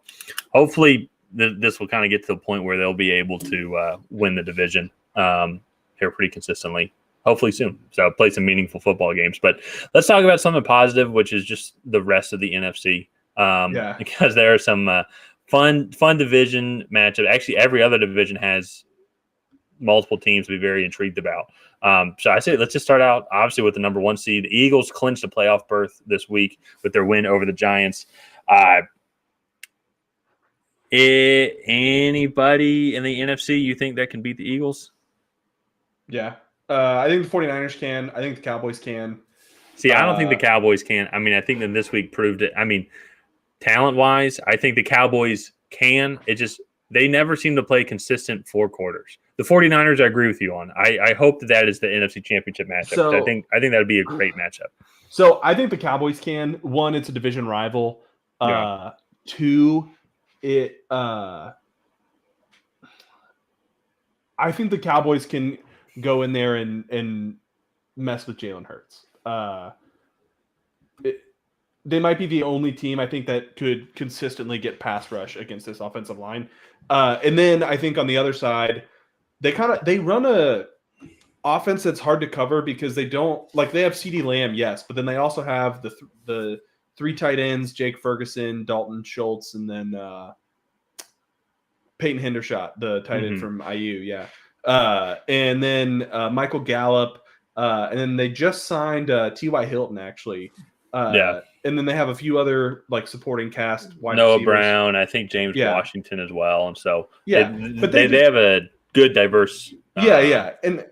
[SPEAKER 1] hopefully this will kind of get to the point where they'll be able to win the division here pretty consistently hopefully soon. So play some meaningful football games. But let's talk about something positive, which is just the rest of the NFC. Because there are some fun division matchups. Actually, every other division has multiple teams to be very intrigued about. So I say let's just start out, obviously, with the number 1 seed. The Eagles clinched a playoff berth this week with their win over the Giants. Anybody in the NFC you think that can beat the Eagles?
[SPEAKER 2] Yeah. I think the 49ers can. I think the Cowboys can.
[SPEAKER 1] See, I don't think the Cowboys can. I mean, I think that this week proved it. I mean, talent-wise, I think the Cowboys can. It just they never seem to play consistent 4 quarters. The 49ers, I agree with you on. I hope that is the NFC Championship matchup. So, I think that would be a great matchup.
[SPEAKER 2] So I think the Cowboys can. 1, it's a division rival. 2, I think the Cowboys can go in there and mess with Jalen Hurts. They might be the only team I think that could consistently get pass rush against this offensive line. And then I think on the other side, they run a offense that's hard to cover because they don't they have CeeDee Lamb, yes, but then they also have the 3 tight ends, Jake Ferguson, Dalton Schultz, and then Peyton Hendershot, the tight end from IU, yeah. And then Michael Gallup, and then they just signed T.Y. Hilton, actually. And then they have a few other supporting cast.
[SPEAKER 1] Noah receivers. Brown, I think James Washington as well, and so they have a good diverse
[SPEAKER 2] and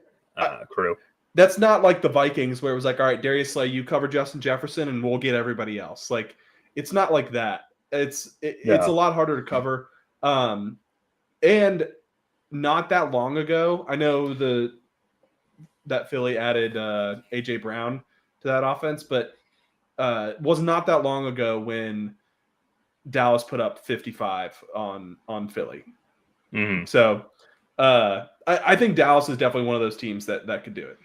[SPEAKER 1] crew.
[SPEAKER 2] That's not like the Vikings where it was all right, Darius Slay, you cover Justin Jefferson, and we'll get everybody else. It's not like that. It's a lot harder to cover. And not that long ago, I know that Philly added AJ Brown to that offense, but was not that long ago when Dallas put up 55 on Philly.
[SPEAKER 1] Mm-hmm.
[SPEAKER 2] So I think Dallas is definitely one of those teams that could do it.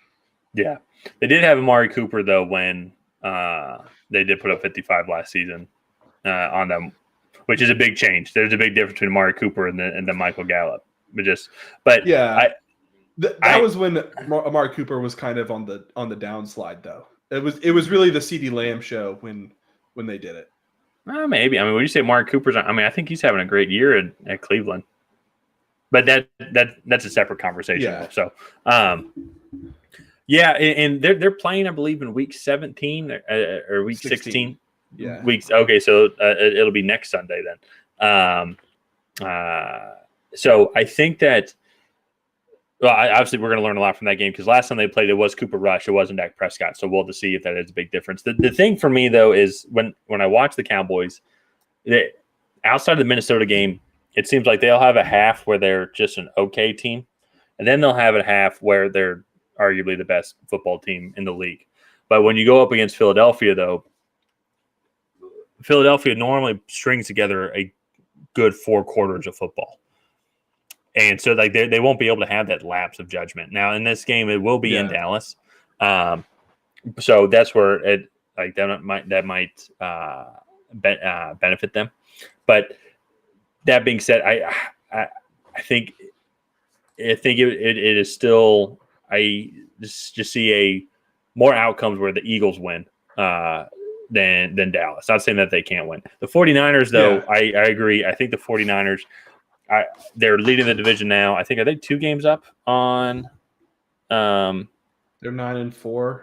[SPEAKER 1] Yeah, they did have Amari Cooper though when they did put up 55 last season on them, which is a big change. There's a big difference between Amari Cooper and the Michael Gallup. That
[SPEAKER 2] was when Amari Cooper was kind of on the downslide though. It was really the CeeDee Lamb show when they did it.
[SPEAKER 1] Maybe. I mean, when you say Amari Cooper's, I think he's having a great year at Cleveland. But that's a separate conversation.
[SPEAKER 2] Yeah.
[SPEAKER 1] So, and they're playing, I believe, in week 17 or week 16.
[SPEAKER 2] Yeah.
[SPEAKER 1] Weeks. Okay, so it'll be next Sunday then. So I think that. Well, obviously, we're going to learn a lot from that game because last time they played, it was Cooper Rush. It wasn't Dak Prescott. So we'll have to see if that is a big difference. The thing for me, though, is when I watch the Cowboys, outside of the Minnesota game, it seems like they'll have a half where they're just an okay team, and then they'll have a half where they're arguably the best football team in the league. But when you go up against Philadelphia, though, Philadelphia normally strings together a good 4 quarters of football. And so they won't be able to have that lapse of judgment. Now in this game, it will be in Dallas, so that's where that might benefit them. But that being said, I think it is still I just see more outcomes where the Eagles win than Dallas. Not saying that they can't win. The 49ers, though, I agree. I think the 49ers. They're leading the division now. I think, are they 2 games up on?
[SPEAKER 2] They're 9-4,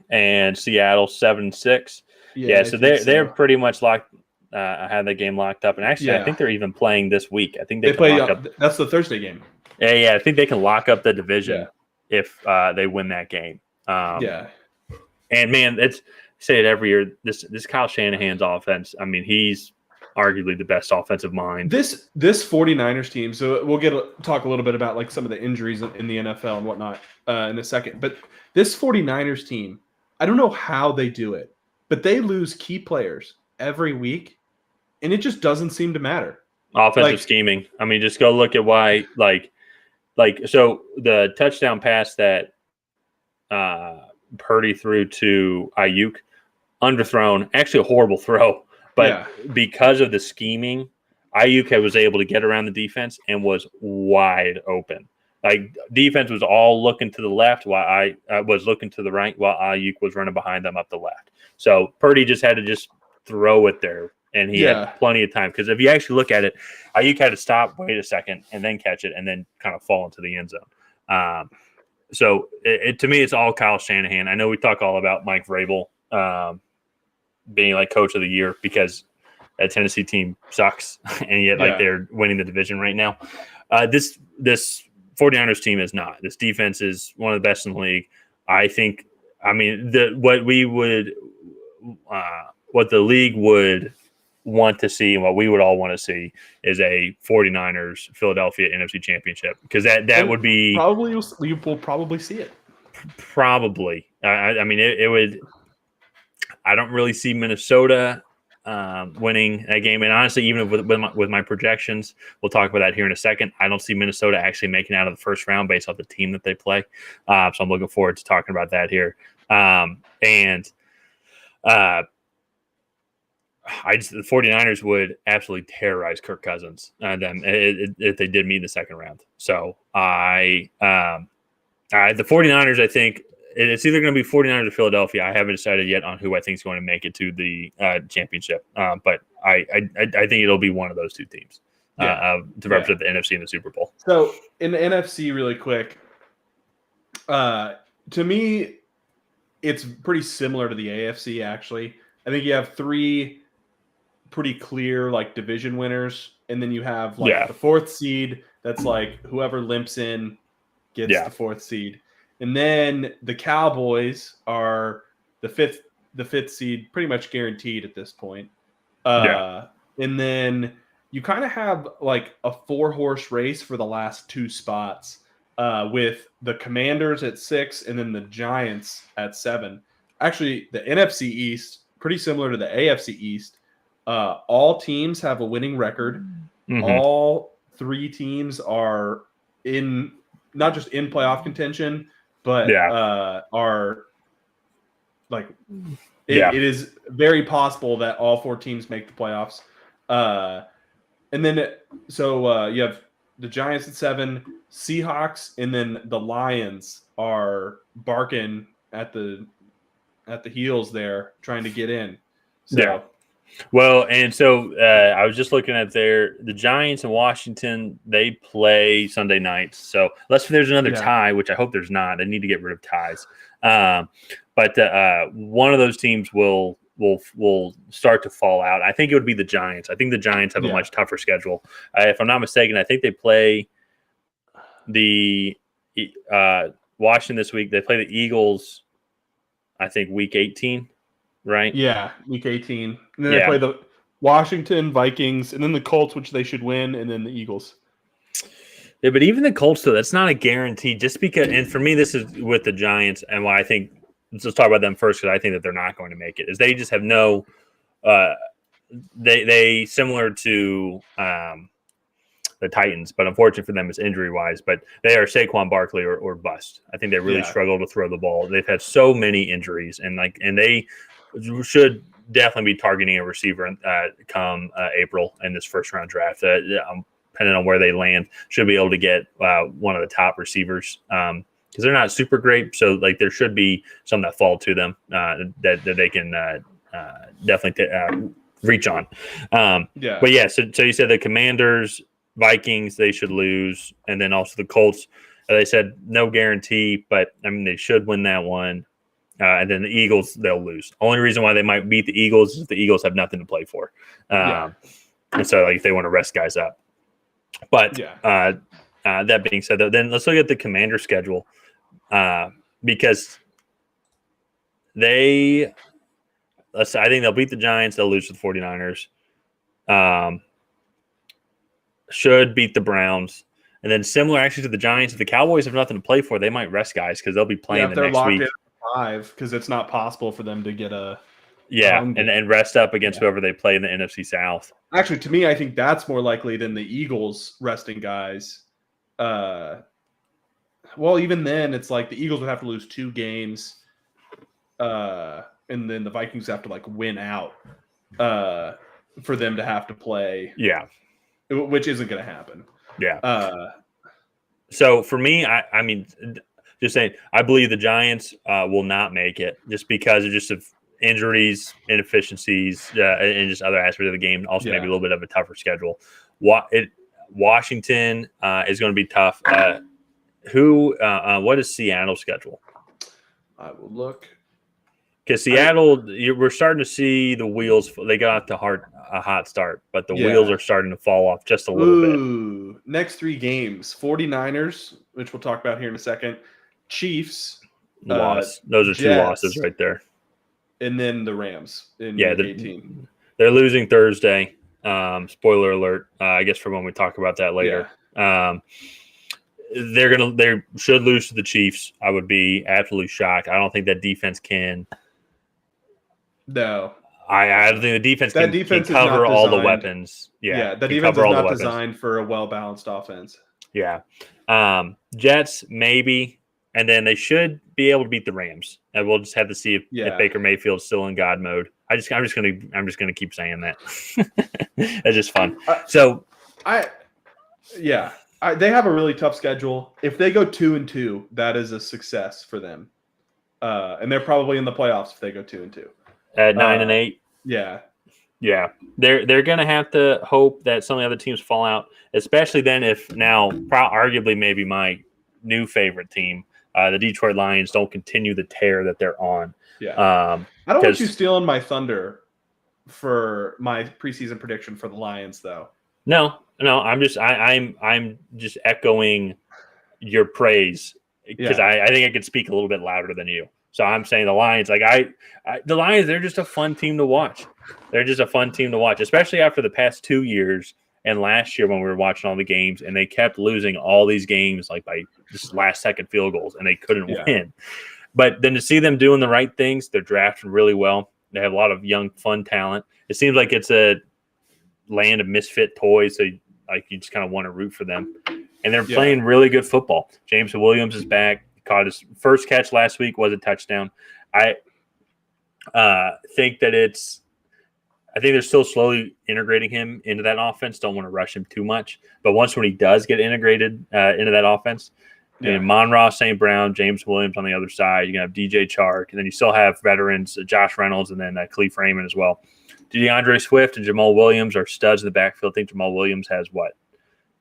[SPEAKER 1] and Seattle 7-6. Yeah, so they're pretty much locked. Have the game locked up, and actually, I think they're even playing this week. I think they can
[SPEAKER 2] play.
[SPEAKER 1] Lock up.
[SPEAKER 2] That's the Thursday game.
[SPEAKER 1] Yeah, I think they can lock up the division if they win that game. And man, say it every year. This Kyle Shanahan's offense. I mean, he's arguably the best offensive mind.
[SPEAKER 2] This 49ers team, so we'll talk a little bit about some of the injuries in the NFL and whatnot in a second. But this 49ers team, I don't know how they do it, but they lose key players every week, and it just doesn't seem to matter.
[SPEAKER 1] Offensive scheming. I mean, just go look at why, so the touchdown pass that Purdy threw to Ayuk, underthrown, actually a horrible throw. But because of the scheming, Ayuk was able to get around the defense and was wide open. Like defense was all looking to the left while I was looking to the right while Ayuk was running behind them up the left. So Purdy just had to just throw it there, and he had plenty of time. Because if you actually look at it, Ayuk had to stop, wait a second, and then catch it, and then kind of fall into the end zone. So to me, it's all Kyle Shanahan. I know we talk all about Mike Vrabel being like coach of the year because that Tennessee team sucks, and yet like they're winning the division right now. This 49ers team is not. This defense is one of the best in the league. I think. I mean, what the league would want to see and what we would all want to see is a 49ers Philadelphia NFC Championship, because that would be
[SPEAKER 2] we will probably see it.
[SPEAKER 1] Probably. I mean, it would. I don't really see Minnesota winning that game, and honestly, even with my projections, we'll talk about that here in a second. I don't see Minnesota actually making it out of the first round based off the team that they play. So I'm looking forward to talking about that here. The 49ers would absolutely terrorize Kirk Cousins if they did meet in the second round. So the 49ers, I think it's either going to be 49ers or Philadelphia. I haven't decided yet on who I think is going to make it to the championship. But I think it'll be one of those two teams to represent the NFC in the Super Bowl.
[SPEAKER 2] So in the NFC, really quick, to me, it's pretty similar to the AFC, actually. I think you have three pretty clear like division winners, and then you have like the fourth seed that's like whoever limps in gets the fourth seed. And then the Cowboys are the fifth seed, pretty much guaranteed at this point. And then you kind of have like a 4-horse race for the last two spots, with the Commanders at 6 and then the Giants at 7. Actually, the NFC East, pretty similar to the AFC East. All teams have a winning record. Mm-hmm. All three teams are not just in playoff contention, but are like it is very possible that all four teams make the playoffs. And then you have the Giants at 7, Seahawks, and then the Lions are barking at the heels there, trying to get in. So.
[SPEAKER 1] Well, and so I was just looking at the Giants and Washington, they play Sunday nights. So unless there's another tie, which I hope there's not, they need to get rid of ties. But one of those teams will start to fall out. I think it would be the Giants. I think the Giants have a much tougher schedule. If I'm not mistaken, I think they play the Washington this week. They play the Eagles, I think, week 18. Right?
[SPEAKER 2] Yeah, week 18. And then they play the Washington, Vikings, and then the Colts, which they should win, and then the Eagles.
[SPEAKER 1] Yeah, but even the Colts, though, that's not a guarantee. Just because, and for me, this is with the Giants, and why I think, let's talk about them first, because I think that they're not going to make it, is they just have no they similar to the Titans, but unfortunate for them is injury-wise, but they are Saquon Barkley or bust. I think they really struggle to throw the ball. They've had so many injuries, and they should definitely be targeting a receiver come April in this first-round draft. Depending on where they land, should be able to get one of the top receivers because they're not super great. So, like, there should be some that fall to them that they can definitely reach on. But yeah, so you said the Commanders, Vikings, they should lose, and then also the Colts. They said no guarantee, but I mean they should win that one. And then the Eagles, they'll lose. Only reason why they might beat the Eagles is if the Eagles have nothing to play for. And so like if they want to rest guys up. But that being said, though, then let's look at the Commander schedule because I think they'll beat the Giants. They'll lose to the 49ers. Should beat the Browns. And then similar actually to the Giants, if the Cowboys have nothing to play for, they might rest guys because they'll be playing the next week.
[SPEAKER 2] 5 because it's not possible for them to get a
[SPEAKER 1] and rest up against whoever they play in the NFC South.
[SPEAKER 2] Actually, to me, I think that's more likely than the Eagles resting guys. Well, even then, it's like the Eagles would have to lose 2 games, and then the Vikings have to like win out for them to have to play.
[SPEAKER 1] Yeah,
[SPEAKER 2] which isn't going to happen.
[SPEAKER 1] Yeah. So for me, I mean, just saying, I believe the Giants will not make it just because of injuries, inefficiencies, and just other aspects of the game. Also, maybe a little bit of a tougher schedule. Washington is going to be tough. What is Seattle's schedule?
[SPEAKER 2] I will look.
[SPEAKER 1] Because Seattle, we're starting to see the wheels. They got off to a hot start, but the wheels are starting to fall off just a little bit.
[SPEAKER 2] Next 3 games: 49ers, which we'll talk about here in a second. Chiefs,
[SPEAKER 1] loss. Those are Jets, 2 losses right there.
[SPEAKER 2] And then the Rams in Week 18.
[SPEAKER 1] They're losing Thursday. Spoiler alert. I guess for when we talk about that later. Yeah. They should lose to the Chiefs. I would be absolutely shocked. I don't think that defense can.
[SPEAKER 2] No.
[SPEAKER 1] I don't think the defense can cover all the weapons.
[SPEAKER 2] Yeah, the defense is not designed for a well-balanced offense.
[SPEAKER 1] Yeah. Jets, maybe. And then they should be able to beat the Rams. And we'll just have to see if Baker Mayfield's still in God mode. I'm just gonna keep saying that. It's just fun.
[SPEAKER 2] They have a really tough schedule. If they go 2-2, that is a success for them. And they're probably in the playoffs if they go 2-2.
[SPEAKER 1] At 9-8.
[SPEAKER 2] Yeah.
[SPEAKER 1] Yeah. They're gonna have to hope that some of the other teams fall out, especially then if now arguably maybe my new favorite team, the Detroit Lions, don't continue the tear that they're on.
[SPEAKER 2] Yeah. I don't want you stealing my thunder for my preseason prediction for the Lions, though.
[SPEAKER 1] No, I'm just echoing your praise because I think I could speak a little bit louder than you. So I'm saying the Lions, the Lions, they're just a fun team to watch. They're just a fun team to watch, especially after the past 2 years and last year when we were watching all the games and they kept losing all these games by just last second field goals and they couldn't win. But then to see them doing the right things, they're drafting really well. They have a lot of young, fun talent. It seems like it's a land of misfit toys, so you just kind of want to root for them. And they're playing really good football. James Williams is back. He caught his first catch last week, was a touchdown. I think they're still slowly integrating him into that offense. Don't want to rush him too much. But when he does get integrated into that offense, and Monroe, St. Brown, James Williams on the other side, you're going to have DJ Chark, and then you still have veterans, Josh Reynolds, and then Khalif Raymond as well. DeAndre Swift and Jamal Williams are studs in the backfield. I think Jamal Williams has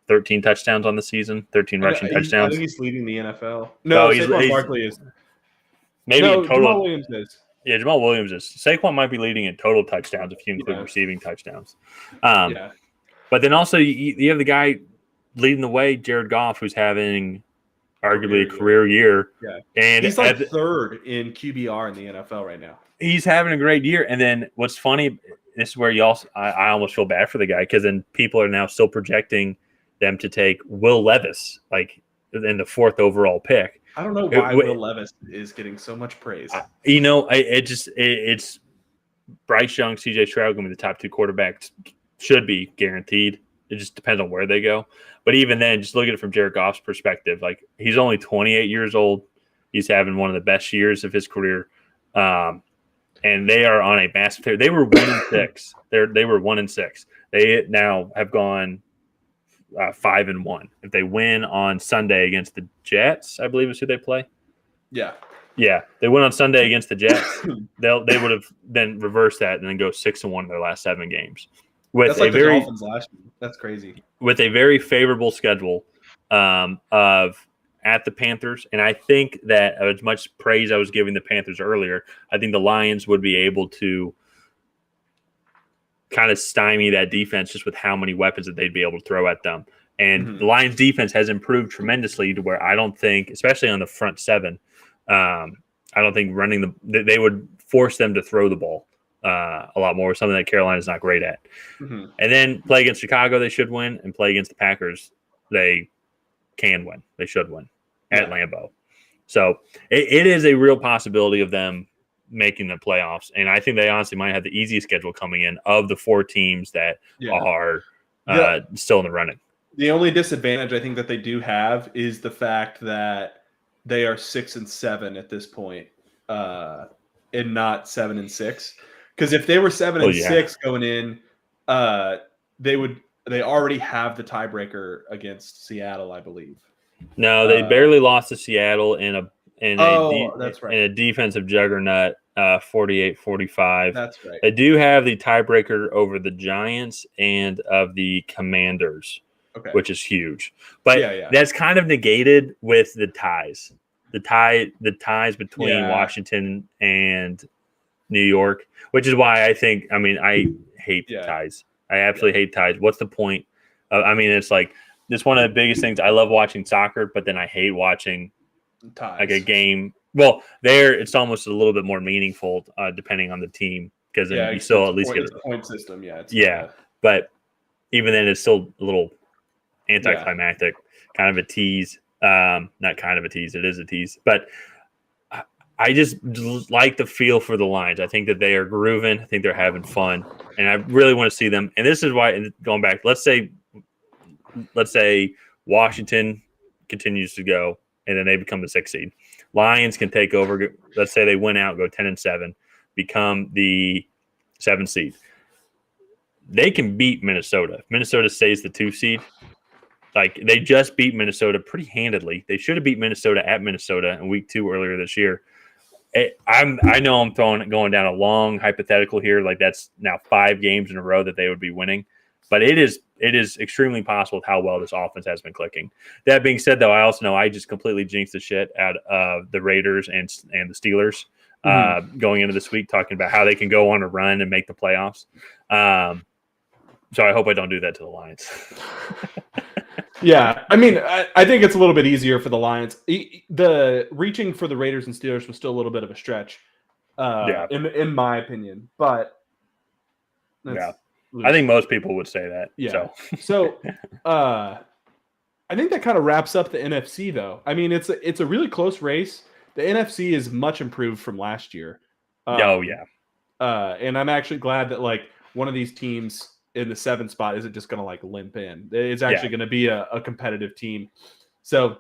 [SPEAKER 1] 13 touchdowns on the season, 13 rushing touchdowns.
[SPEAKER 2] I think he's leading the NFL. No, Saquon Barkley is.
[SPEAKER 1] Maybe in total.
[SPEAKER 2] Jamal Williams is.
[SPEAKER 1] Yeah, Jamal Williams is. Saquon might be leading in total touchdowns if you include receiving touchdowns. But then also you have the guy leading the way, Jared Goff, who's having arguably a career year.
[SPEAKER 2] Yeah. And he's third in QBR in the NFL right now.
[SPEAKER 1] He's having a great year. And then what's funny, this is where I almost feel bad for the guy because then people are now still projecting them to take Will Levis in the 4th overall pick.
[SPEAKER 2] I don't know why Will Levis is getting so much praise.
[SPEAKER 1] It's Bryce Young, CJ Stroud going to be the top 2 quarterbacks, should be guaranteed. It just depends on where they go. But even then, just look at it from Jared Goff's perspective. He's only 28 years old. He's having one of the best years of his career. And they are on a massive tear. They were 1-6. They were 1-6. They now have gone 5-1. If they win on Sunday against the Jets, I believe is who they play.
[SPEAKER 2] Yeah.
[SPEAKER 1] Yeah. They win on Sunday against the Jets. They would have then reversed that and then go 6-1 in their last 7 games.
[SPEAKER 2] That's like the Dolphins last year. That's crazy.
[SPEAKER 1] With a very favorable schedule of at the Panthers. And I think that as much praise I was giving the Panthers earlier, I think the Lions would be able to kind of stymie that defense just with how many weapons that they'd be able to throw at them. And the Lions defense has improved tremendously to where I don't think, especially on the front 7, I don't think they would force them to throw the ball a lot more, something that Carolina's not great at. And then play against Chicago, they should win, and play against the Packers, they can win. They should win at Lambeau. So it is a real possibility of them making the playoffs. And I think they honestly might have the easiest schedule coming in of the 4 teams that are still in the running.
[SPEAKER 2] The only disadvantage I think that they do have is the fact that they are 6-7 at this point, and not 7-6. Because if they were 7-6 going in, they already have the tiebreaker against Seattle, I believe.
[SPEAKER 1] No, they barely lost to Seattle in
[SPEAKER 2] that's right.
[SPEAKER 1] in a defensive juggernaut, 48-45.
[SPEAKER 2] That's right.
[SPEAKER 1] They do have the tiebreaker over the Giants and of the Commanders, which is huge. But that's kind of negated with the ties. The ties between Washington and New York, which is why I hate ties. I absolutely hate ties. What's the point? It's like it's one of the biggest things. I love watching soccer, but then I hate watching ties. Like a game. Well, there it's almost a little bit more meaningful depending on the team because then you still at least get
[SPEAKER 2] a point system.
[SPEAKER 1] But even then, it's still a little anticlimactic, kind of a tease. Not kind of a tease. It is a tease, but I just like the feel for the Lions. I think that they are grooving. I think they're having fun, and I really want to see them. And this is why, going back, let's say Washington continues to go, and then they become the 6th seed. Lions can take over. Let's say they win out, go 10-7, become the 7th seed. They can beat Minnesota. If Minnesota stays the 2 seed, like they just beat Minnesota pretty handedly. They should have beat Minnesota at Minnesota in week 2 earlier this year. I know I'm going down a long hypothetical here. Like that's now 5 games in a row that they would be winning, but it is extremely possible with how well this offense has been clicking. That being said, though, I also know I just completely jinxed the shit out of the Raiders and the Steelers going into this week, talking about how they can go on a run and make the playoffs. So I hope I don't do that to the Lions.
[SPEAKER 2] Yeah, I think it's a little bit easier for the Lions. The reaching for the Raiders and Steelers was still a little bit of a stretch, in my opinion. But
[SPEAKER 1] I think most people would say that.
[SPEAKER 2] Yeah. So I think that kind of wraps up the NFC, though. It's a really close race. The NFC is much improved from last year. And I'm actually glad that one of these teams in the 7th spot isn't just going to limp in. It's actually going to be a competitive team. So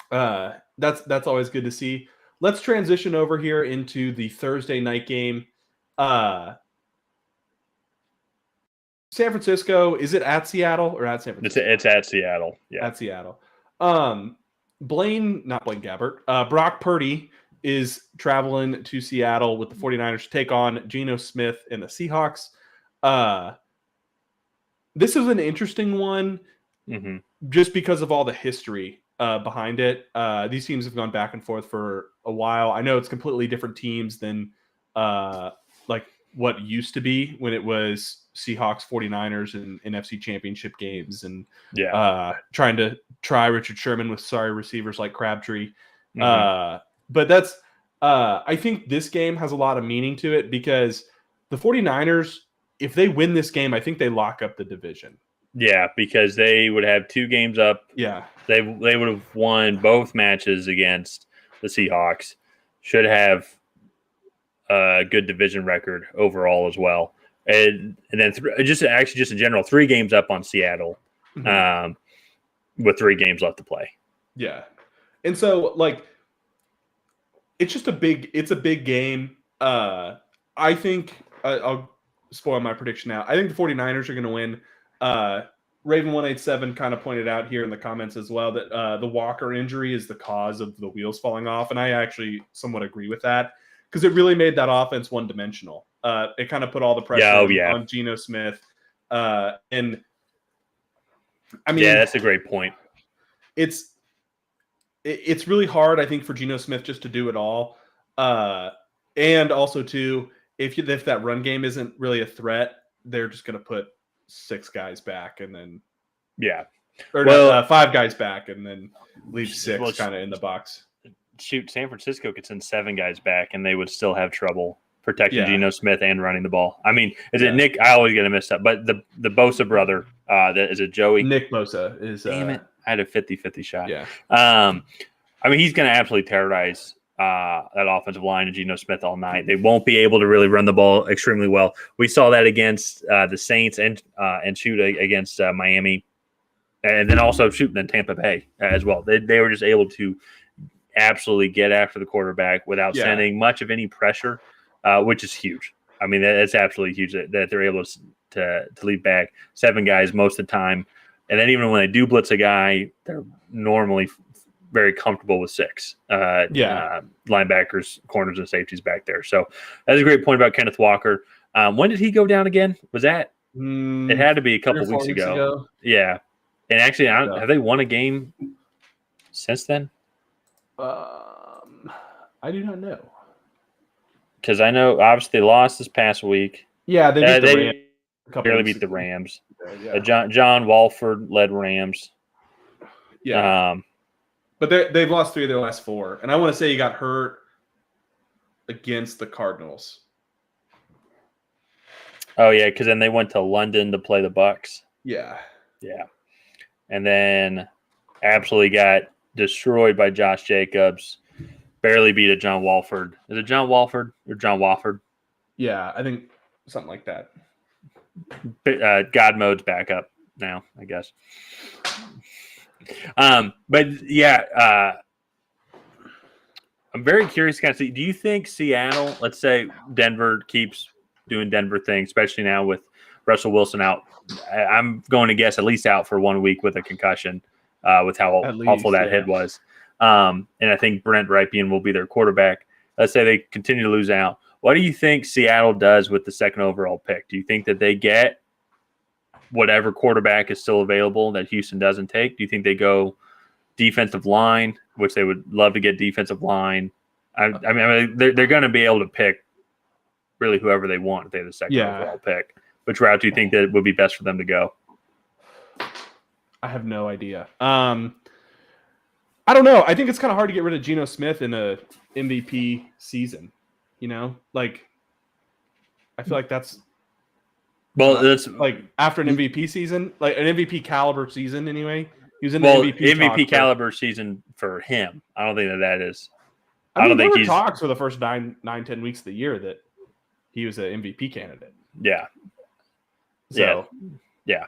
[SPEAKER 2] that's always good to see. Let's transition over here into the Thursday night game. San Francisco, is it at Seattle or at San Francisco?
[SPEAKER 1] It's at Seattle. Yeah.
[SPEAKER 2] At Seattle. Not Blaine Gabbert. Brock Purdy is traveling to Seattle with the 49ers to take on Geno Smith and the Seahawks. This is an interesting one just because of all the history behind it. These teams have gone back and forth for a while. I know it's completely different teams than what used to be when it was Seahawks 49ers and NFC championship games and trying to try Richard Sherman with sorry receivers like Crabtree. But that's I think this game has a lot of meaning to it because the 49ers, if they win this game, I think they lock up the division.
[SPEAKER 1] Yeah, because they would have 2 games up.
[SPEAKER 2] Yeah.
[SPEAKER 1] They would have won both matches against the Seahawks. Should have a good division record overall as well. And then just in general, 3 games up on Seattle with 3 games left to play.
[SPEAKER 2] Yeah. And so it's just a big game. I think I'll spoil my prediction now. I think the 49ers are going to win. Raven187 kind of pointed out here in the comments as well that the Walker injury is the cause of the wheels falling off. And I actually somewhat agree with that because it really made that offense one-dimensional. It kind of put all the pressure on Geno Smith. And
[SPEAKER 1] that's a great point.
[SPEAKER 2] It's really hard, I think, for Geno Smith just to do it all. And also, too, if that run game isn't really a threat, they're just going to put 6 guys back and then 5 guys back and then leave 6 kind of in the box.
[SPEAKER 1] Shoot, San Francisco could send 7 guys back and they would still have trouble protecting Geno Smith and running the ball. Is it Nick? I always get a mess up, but the Bosa brother, is it Joey?
[SPEAKER 2] Nick Bosa is.
[SPEAKER 1] Damn it! I had a 50-50 shot.
[SPEAKER 2] Yeah.
[SPEAKER 1] He's going to absolutely terrorize that offensive line and Geno Smith all night. They won't be able to really run the ball extremely well. We saw that against the Saints and shoot against Miami, and then also shooting in Tampa Bay as well. They were just able to absolutely get after the quarterback without sending much of any pressure, which is huge. That's absolutely huge that they're able to lead back 7 guys most of the time. And then even when they do blitz a guy, they're normally very comfortable with 6 linebackers, corners, and safeties back there. So that's a great point about Kenneth Walker. When did he go down again? Was that it had to be a couple weeks ago. Yeah. And actually, have they won a game since then?
[SPEAKER 2] I do not know.
[SPEAKER 1] Because I know, obviously, they lost this past week.
[SPEAKER 2] Yeah, they
[SPEAKER 1] barely beat the Rams. Yeah. John Walford led Rams.
[SPEAKER 2] Yeah. But they've lost 3 of their last 4. And I want to say he got hurt against the Cardinals.
[SPEAKER 1] Oh, yeah, because then they went to London to play the Bucs.
[SPEAKER 2] Yeah.
[SPEAKER 1] Yeah. And then absolutely got destroyed by Josh Jacobs. Barely beat a John Walford. Is it John Walford or John Wofford?
[SPEAKER 2] Yeah, I think something like that.
[SPEAKER 1] God mode's back up now, I guess. But yeah, I'm very curious to kind of see. Do you think Seattle, let's say Denver keeps doing Denver things, especially now with Russell Wilson out? I'm going to guess at least out for 1 week with a concussion, with how awful that hit was. And I think Brent Rypien will be their quarterback. Let's say they continue to lose out. What do you think Seattle does with the 2nd overall pick? Do you think that they get whatever quarterback is still available that Houston doesn't take? Do you think they go defensive line, which they would love to get defensive line? I mean, they're going to be able to pick really whoever they want if they have the 2nd overall pick. Which route do you think that would be best for them to go?
[SPEAKER 2] I have no idea. I don't know. I think it's kind of hard to get rid of Geno Smith in a MVP season. You know, like I feel like that's
[SPEAKER 1] that's
[SPEAKER 2] like after an MVP season, like an MVP caliber season anyway. He was in
[SPEAKER 1] the MVP caliber season for him. I don't think that is.
[SPEAKER 2] I don't think there were talks for the first 10 weeks of the year that he was an MVP candidate.
[SPEAKER 1] Yeah.
[SPEAKER 2] So,
[SPEAKER 1] yeah.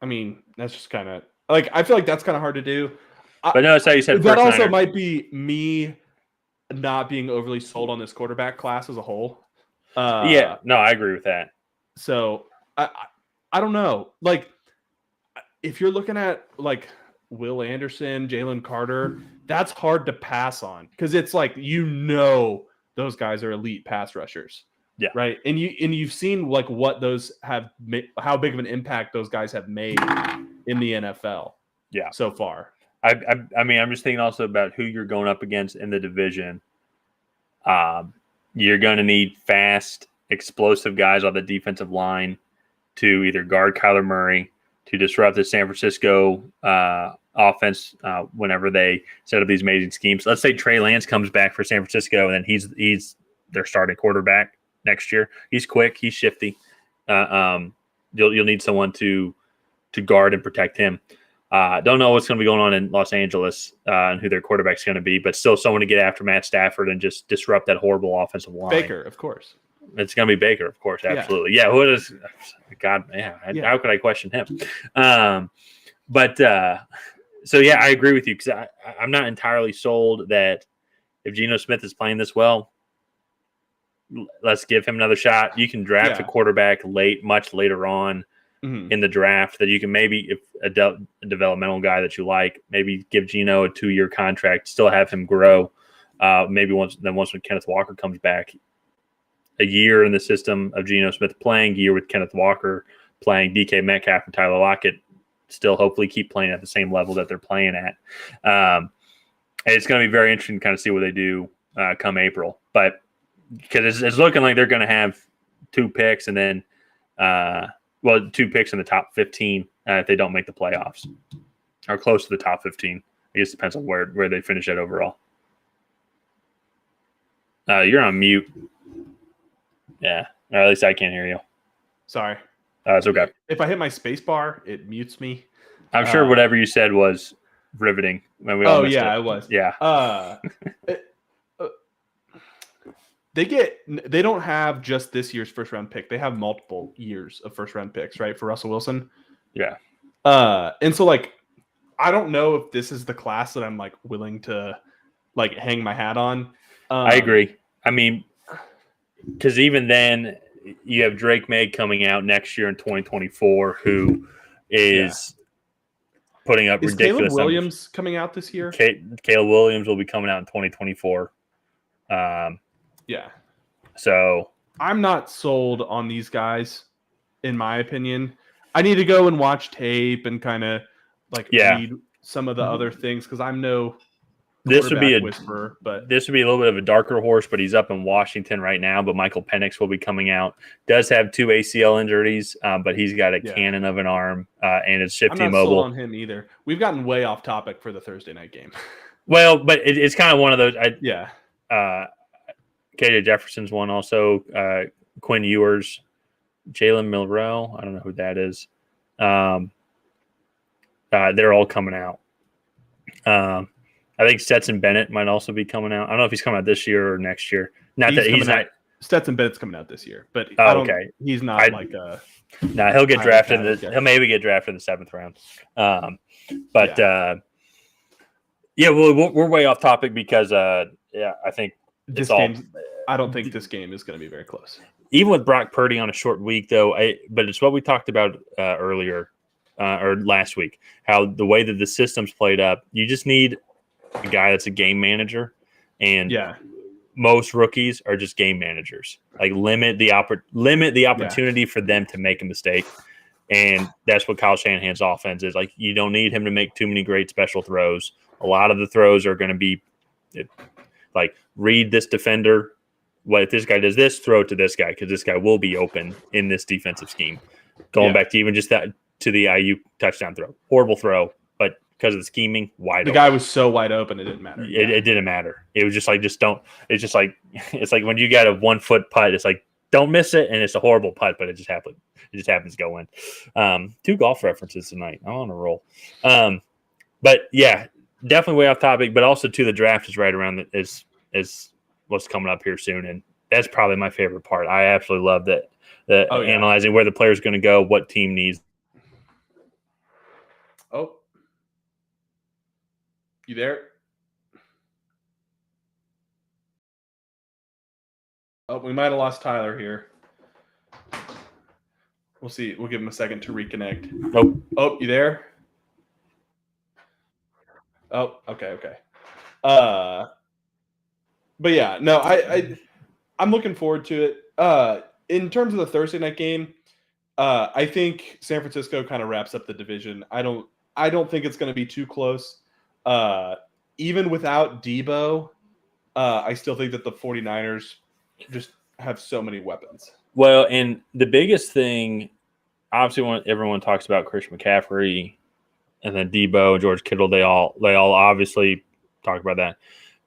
[SPEAKER 2] I mean, that's just kind of like I feel like that's kind of hard to do.
[SPEAKER 1] But no, that's how you said.
[SPEAKER 2] That also might be me not being overly sold on this quarterback class as a whole.
[SPEAKER 1] Yeah, no, I agree with that.
[SPEAKER 2] So I don't know. Like, if you're looking at like Will Anderson, Jalen Carter, that's hard to pass on because it's like those guys are elite pass rushers.
[SPEAKER 1] Yeah.
[SPEAKER 2] Right. And you've seen like what those have made, how big of an impact those guys have made in the NFL.
[SPEAKER 1] Yeah.
[SPEAKER 2] So far.
[SPEAKER 1] I mean, I'm just thinking also about who you're going up against in the division. You're going to need fast, explosive guys on the defensive line to either guard Kyler Murray, to disrupt the San Francisco offense whenever they set up these amazing schemes. Let's say Trey Lance comes back for San Francisco, and then he's their starting quarterback next year. He's quick. He's shifty. You'll need someone to guard and protect him. Don't know what's going to be going on in Los Angeles and who their quarterback's going to be, but still someone to get after Matt Stafford and just disrupt that horrible offensive line.
[SPEAKER 2] Baker, of course.
[SPEAKER 1] It's going to be Baker, of course. Absolutely. Yeah. Who is God? Yeah. How could I question him? So yeah, I agree with you because I'm not entirely sold that if Geno Smith is playing this well, let's give him another shot. You can draft a quarterback much later on in the draft that you can maybe, if a developmental guy that you like, maybe give Geno a 2-year contract, still have him grow. Maybe once when Kenneth Walker comes back, a year in the system of Geno Smith playing, year with Kenneth Walker playing, DK Metcalf and Tyler Lockett still hopefully keep playing at the same level that they're playing at. And it's going to be very interesting to kind of see what they do come April. But because it's looking like they're going to have 2 picks and then 2 picks in the top 15 if they don't make the playoffs or close to the top 15. I guess it depends on where they finish at overall. You're on mute. Yeah, or at least I can't hear you.
[SPEAKER 2] Sorry.
[SPEAKER 1] It's okay.
[SPEAKER 2] If I hit my space bar, it mutes me.
[SPEAKER 1] I'm sure whatever you said was riveting. When we all missed it.
[SPEAKER 2] It was.
[SPEAKER 1] Yeah.
[SPEAKER 2] They don't have just this year's first round pick. They have multiple years of first round picks, right? For Russell Wilson.
[SPEAKER 1] Yeah.
[SPEAKER 2] And so like, I don't know if this is the class that I'm like willing to like hang my hat on.
[SPEAKER 1] I agree. I mean, because even then you have Drake May coming out next year in 2024, who is putting up ridiculous
[SPEAKER 2] Caleb Williams numbers. Coming out this year?
[SPEAKER 1] Caleb Williams will be coming out in 2024.
[SPEAKER 2] Yeah.
[SPEAKER 1] So
[SPEAKER 2] I'm not sold on these guys, in my opinion. I need to go and watch tape and kind of read some of the other things because I'm no quarterback whisperer. But
[SPEAKER 1] this would be a little bit of a darker horse, but he's up in Washington right now. But Michael Penix will be coming out. Does have 2 ACL injuries, but he's got a cannon of an arm and it's shifty
[SPEAKER 2] I'm not
[SPEAKER 1] mobile.
[SPEAKER 2] sold on him either. We've gotten way off topic for the Thursday night game.
[SPEAKER 1] Well, but it's kind of one of those. KJ Jefferson's one also. Quinn Ewers, Jalen Milroe. I don't know who that is. They're all coming out. I think Stetson Bennett might also be coming out. I don't know if he's coming out this year or next year. He's not.
[SPEAKER 2] Stetson Bennett's coming out this year, but he's not
[SPEAKER 1] he'll get drafted. He'll maybe get drafted in the 7th round. We're way off topic because I think
[SPEAKER 2] I don't think this game is going to be very close.
[SPEAKER 1] Even with Brock Purdy on a short week, though, but it's what we talked about earlier or last week, how the way that the system's played up, you just need a guy that's a game manager, and most rookies are just game managers. Like limit the opportunity for them to make a mistake, and that's what Kyle Shanahan's offense is. Like you don't need him to make too many great special throws. A lot of the throws are going to be like read this defender. What if this guy does this? Throw it to this guy because this guy will be open in this defensive scheme. Going back to even just that to the IU touchdown throw, horrible throw, but because of the scheming, wide open.
[SPEAKER 2] The guy was so wide open, it didn't matter.
[SPEAKER 1] It didn't matter. It was just like don't. It's just like it's like when you got a 1-foot putt, it's like don't miss it, and it's a horrible putt, but it just happens to go in. 2 golf references tonight. I'm on a roll. But yeah, definitely way off topic, but also to the draft is right around is what's coming up here soon, and that's probably my favorite part. I absolutely love that analyzing where the player's going to go, what team needs.
[SPEAKER 2] Oh, you there? Oh, we might have lost Tyler here. We'll see. We'll give him a second to reconnect. Oh, you there? Oh, okay. But yeah, no, I'm looking forward to it. In terms of the Thursday night game, I think San Francisco kind of wraps up the division. I don't think it's going to be too close. Even without Debo, I still think that the 49ers just have so many weapons.
[SPEAKER 1] Well, and the biggest thing, obviously, everyone talks about Christian McCaffrey, and then Debo and George Kittle. They all obviously talk about that.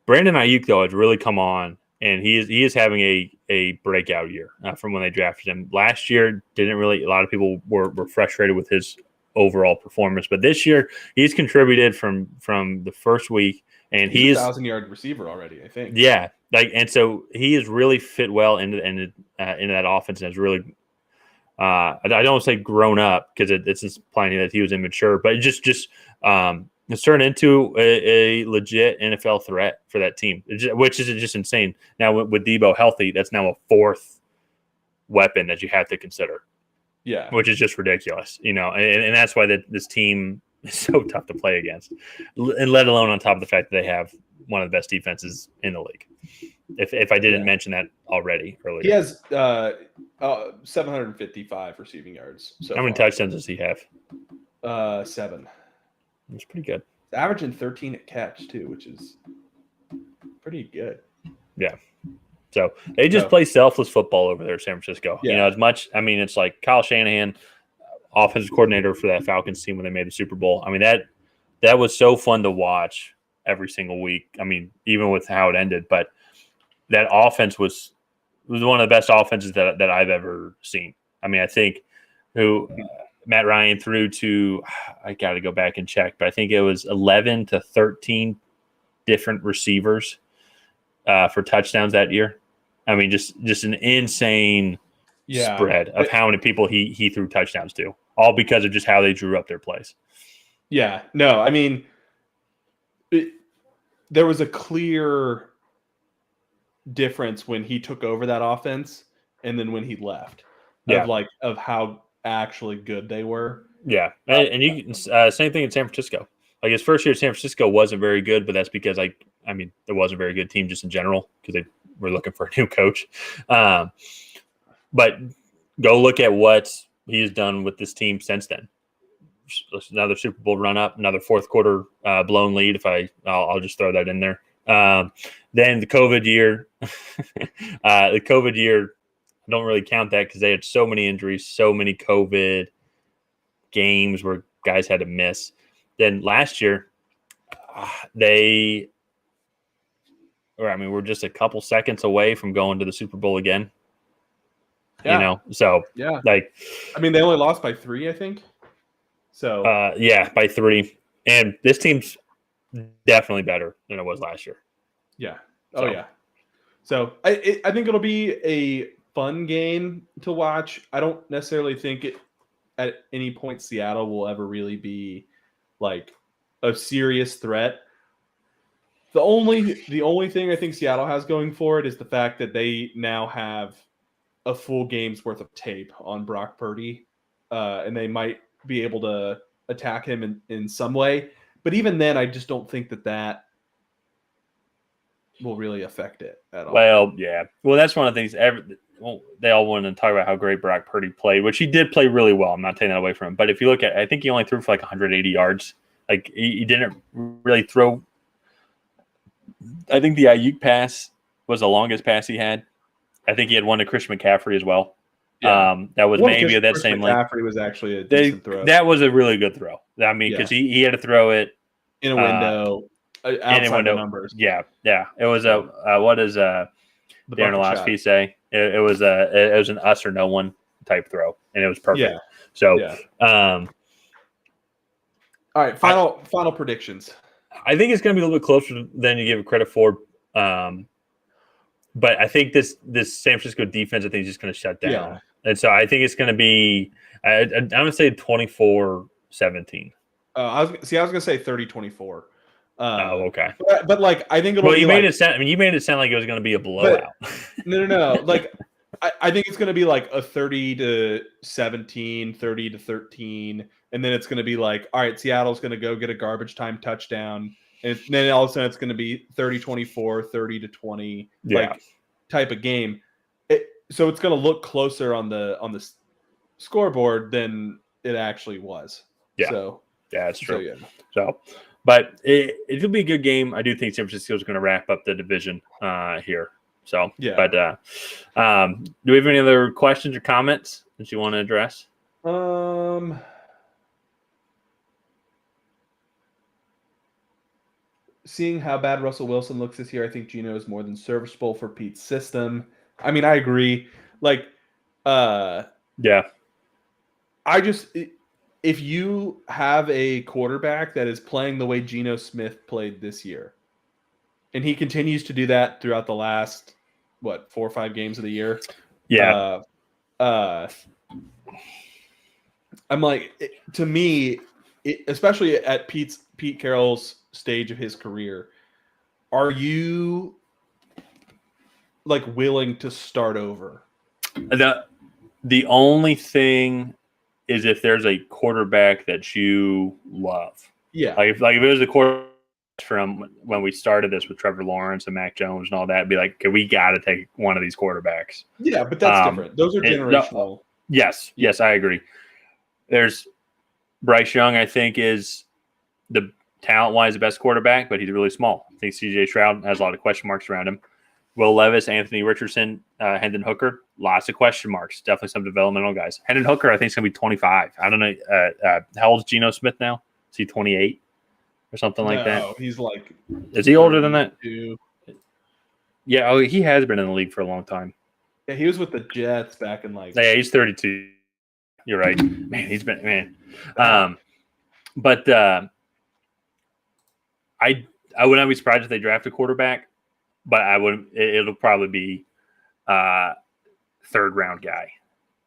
[SPEAKER 1] Brandon Ayuk, though, has really come on, and he is having a breakout year from when they drafted him. Last year, a lot of people were frustrated with his overall performance, but this year he's contributed from the first week, and
[SPEAKER 2] he's a 1,000-yard receiver already, I think.
[SPEAKER 1] Yeah, and so he has really fit well into that offense, and has really I don't want to say grown up because it's implying that he was immature, but just it's turned into a legit NFL threat for that team, which is just insane. Now with Debo healthy, that's now a 4th weapon that you have to consider.
[SPEAKER 2] Yeah,
[SPEAKER 1] which is just ridiculous, and that's why this team is so tough to play against, and let alone on top of the fact that they have one of the best defenses in the league. If I didn't mention that already earlier,
[SPEAKER 2] he has 755 receiving yards. So
[SPEAKER 1] how many touchdowns does he have?
[SPEAKER 2] 7.
[SPEAKER 1] That's pretty good.
[SPEAKER 2] He's averaging 13 at catch too, which is pretty good.
[SPEAKER 1] Yeah. So they just play selfless football over there, San Francisco.
[SPEAKER 2] Yeah.
[SPEAKER 1] As much. I mean, it's like Kyle Shanahan, offensive coordinator for that Falcons team when they made the Super Bowl. I mean, that was so fun to watch every single week. I mean, even with how it ended, but that offense was one of the best offenses that I've ever seen. I mean, I think Matt Ryan threw to, I got to go back and check, but I think it was 11 to 13 different receivers for touchdowns that year. I mean, just an insane spread of how many people he threw touchdowns to, all because of just how they drew up their plays.
[SPEAKER 2] Yeah, no, I mean, there was a clear difference when he took over that offense and then when he left. Of how actually good they were.
[SPEAKER 1] Yeah, and you same thing in San Francisco. Like his first year at San Francisco wasn't very good, but that's because there was a very good team just in general because they were looking for a new coach. But go look at what he's done with this team since then. Another Super Bowl run up, another fourth quarter blown lead. I'll just throw that in there. Then the COVID year, I don't really count that because they had so many injuries, so many COVID games where guys had to miss. Then last year, we're just a couple seconds away from going to the Super Bowl again.
[SPEAKER 2] Yeah.
[SPEAKER 1] So
[SPEAKER 2] yeah,
[SPEAKER 1] they
[SPEAKER 2] only lost by 3, I think. So
[SPEAKER 1] by 3, and this team's definitely better than it was last year.
[SPEAKER 2] Yeah. Oh yeah. So I think it'll be a fun game to watch. I don't necessarily think at any point Seattle will ever really be like a serious threat. The only thing I think Seattle has going for it is the fact that they now have a full game's worth of tape on Brock Purdy, and they might be able to attack him in some way. But even then, I just don't think that will really affect it at all.
[SPEAKER 1] Well, yeah. Well, that's one of the things. They all want to talk about how great Brock Purdy played, which he did play really well. I'm not taking that away from him. But if you look at, I think he only threw for like 180 yards. Like he didn't really throw. I think the Ayuk pass was the longest pass he had. I think he had one to Christian McCaffrey as well. Yeah. That was maybe that same length.
[SPEAKER 2] McCaffrey was actually a decent throw.
[SPEAKER 1] That was a really good throw. I mean, because he had to throw it
[SPEAKER 2] in a window. Outside the numbers.
[SPEAKER 1] Yeah. It was what does Darren Orlovsky say? It was an us or no one type throw, and it was perfect.
[SPEAKER 2] Yeah.
[SPEAKER 1] So,
[SPEAKER 2] all right, final predictions.
[SPEAKER 1] I think it's going to be a little bit closer than you give it credit for. But I think this San Francisco defense, I think, is just going to shut down.
[SPEAKER 2] Yeah.
[SPEAKER 1] And so I think it's going to be, I'm going to say 24-17.
[SPEAKER 2] I was going to say 30-24.
[SPEAKER 1] Okay.
[SPEAKER 2] But like, I think it'll be
[SPEAKER 1] you made it sound like it was going to be a blowout.
[SPEAKER 2] No. Like, I think it's going to be like a 30-17, 30-13. And then it's going to be like, all right, Seattle's going to go get a garbage time touchdown. And then all of a sudden it's going to be 30-24, 30-20, like type of game. So it's going to look closer on the scoreboard than it actually was.
[SPEAKER 1] Yeah.
[SPEAKER 2] So
[SPEAKER 1] yeah, that's true.
[SPEAKER 2] yeah.
[SPEAKER 1] So, but it'll be a good game. I do think San Francisco is going to wrap up the division here. So,
[SPEAKER 2] yeah.
[SPEAKER 1] But do we have any other questions or comments that you want to address?
[SPEAKER 2] Seeing how bad Russell Wilson looks this year, I think Geno is more than serviceable for Pete's system. I mean, I agree. Like,
[SPEAKER 1] yeah.
[SPEAKER 2] If you have a quarterback that is playing the way Geno Smith played this year, and he continues to do that throughout the last, 4 or 5 games of the year?
[SPEAKER 1] Yeah.
[SPEAKER 2] I'm like, to me, especially at Pete Carroll's stage of his career, are you like willing to start over?
[SPEAKER 1] The only thing is if there's a quarterback that you love.
[SPEAKER 2] Yeah.
[SPEAKER 1] Like if it was a quarterback from when we started this with Trevor Lawrence and Mac Jones and all that, be like, okay, we got to take one of these quarterbacks.
[SPEAKER 2] Yeah, but that's different. Those are generational.
[SPEAKER 1] Yes, I agree. There's Bryce Young, I think, is the talent-wise the best quarterback, but he's really small. I think C.J. Stroud has a lot of question marks around him. Will Levis, Anthony Richardson, Hendon Hooker, lots of question marks. Definitely some developmental guys. Hendon Hooker, I think, is going to be 25. I don't know. How old is Geno Smith now? Is he 28 or something like that?
[SPEAKER 2] No, he's like...
[SPEAKER 1] Is he older than that?
[SPEAKER 2] 32.
[SPEAKER 1] Yeah, he has been in the league for a long time.
[SPEAKER 2] Yeah, he was with the Jets back in like...
[SPEAKER 1] Yeah, he's 32. You're right. Man, he's been... Man. But I would not be surprised if they draft a quarterback, but I would. It'll probably be third round guy.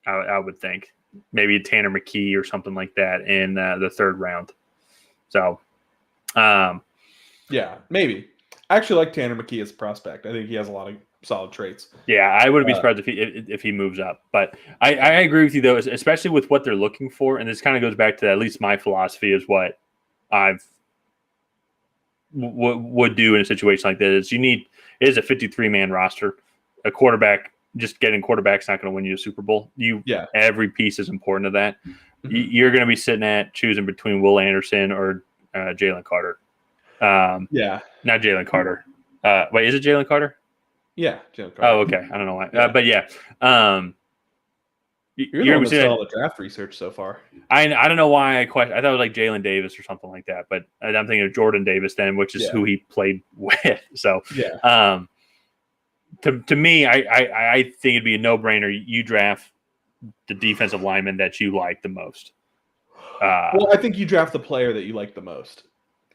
[SPEAKER 1] I would think maybe Tanner McKee or something like that in the third round. So,
[SPEAKER 2] yeah, maybe. I actually like Tanner McKee as a prospect. I think he has a lot of solid traits.
[SPEAKER 1] Yeah, I wouldn't be surprised if he moves up. But I agree with you, though, especially with what they're looking for. And this kind of goes back to at least my philosophy is what I've would do in a situation like this. It is a 53-man roster. A quarterback, just getting quarterback's not going to win you a Super Bowl. Every piece is important to that. Mm-hmm. You're going to be sitting at choosing between Will Anderson or Jalen Carter. Not Jalen Carter. Wait, is it Jalen Carter?
[SPEAKER 2] Yeah, Jalen Carter.
[SPEAKER 1] Oh, okay. I don't know why. But yeah.
[SPEAKER 2] You're the one that's done all the draft research so far.
[SPEAKER 1] I don't know why I thought it was like Jalen Davis or something like that, but I'm thinking of Jordan Davis then, which is who he played with. So to me, I think it'd be a no-brainer. You draft the defensive lineman that you like the most.
[SPEAKER 2] Well, I think you draft the player that you like the most.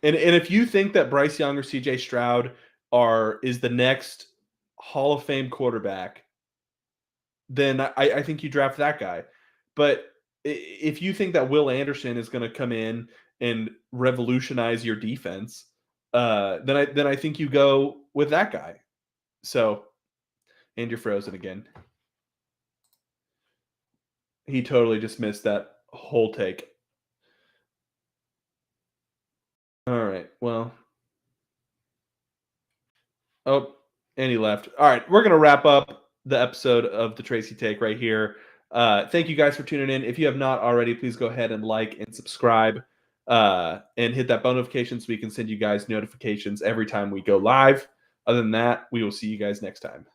[SPEAKER 2] And if you think that Bryce Young or C.J. Stroud is the next Hall of Fame quarterback, then I think you draft that guy. But if you think that Will Anderson is going to come in and revolutionize your defense, then I think you go with that guy. So, and you're frozen again. He totally just missed that whole take. All right. Well. Oh, and he left. All right. We're going to wrap up the episode of the Tracy Take right here. Thank you guys for tuning in. If you have not already, please go ahead and like and subscribe and hit that bell notification so we can send you guys notifications every time we go live. Other than that, we will see you guys next time.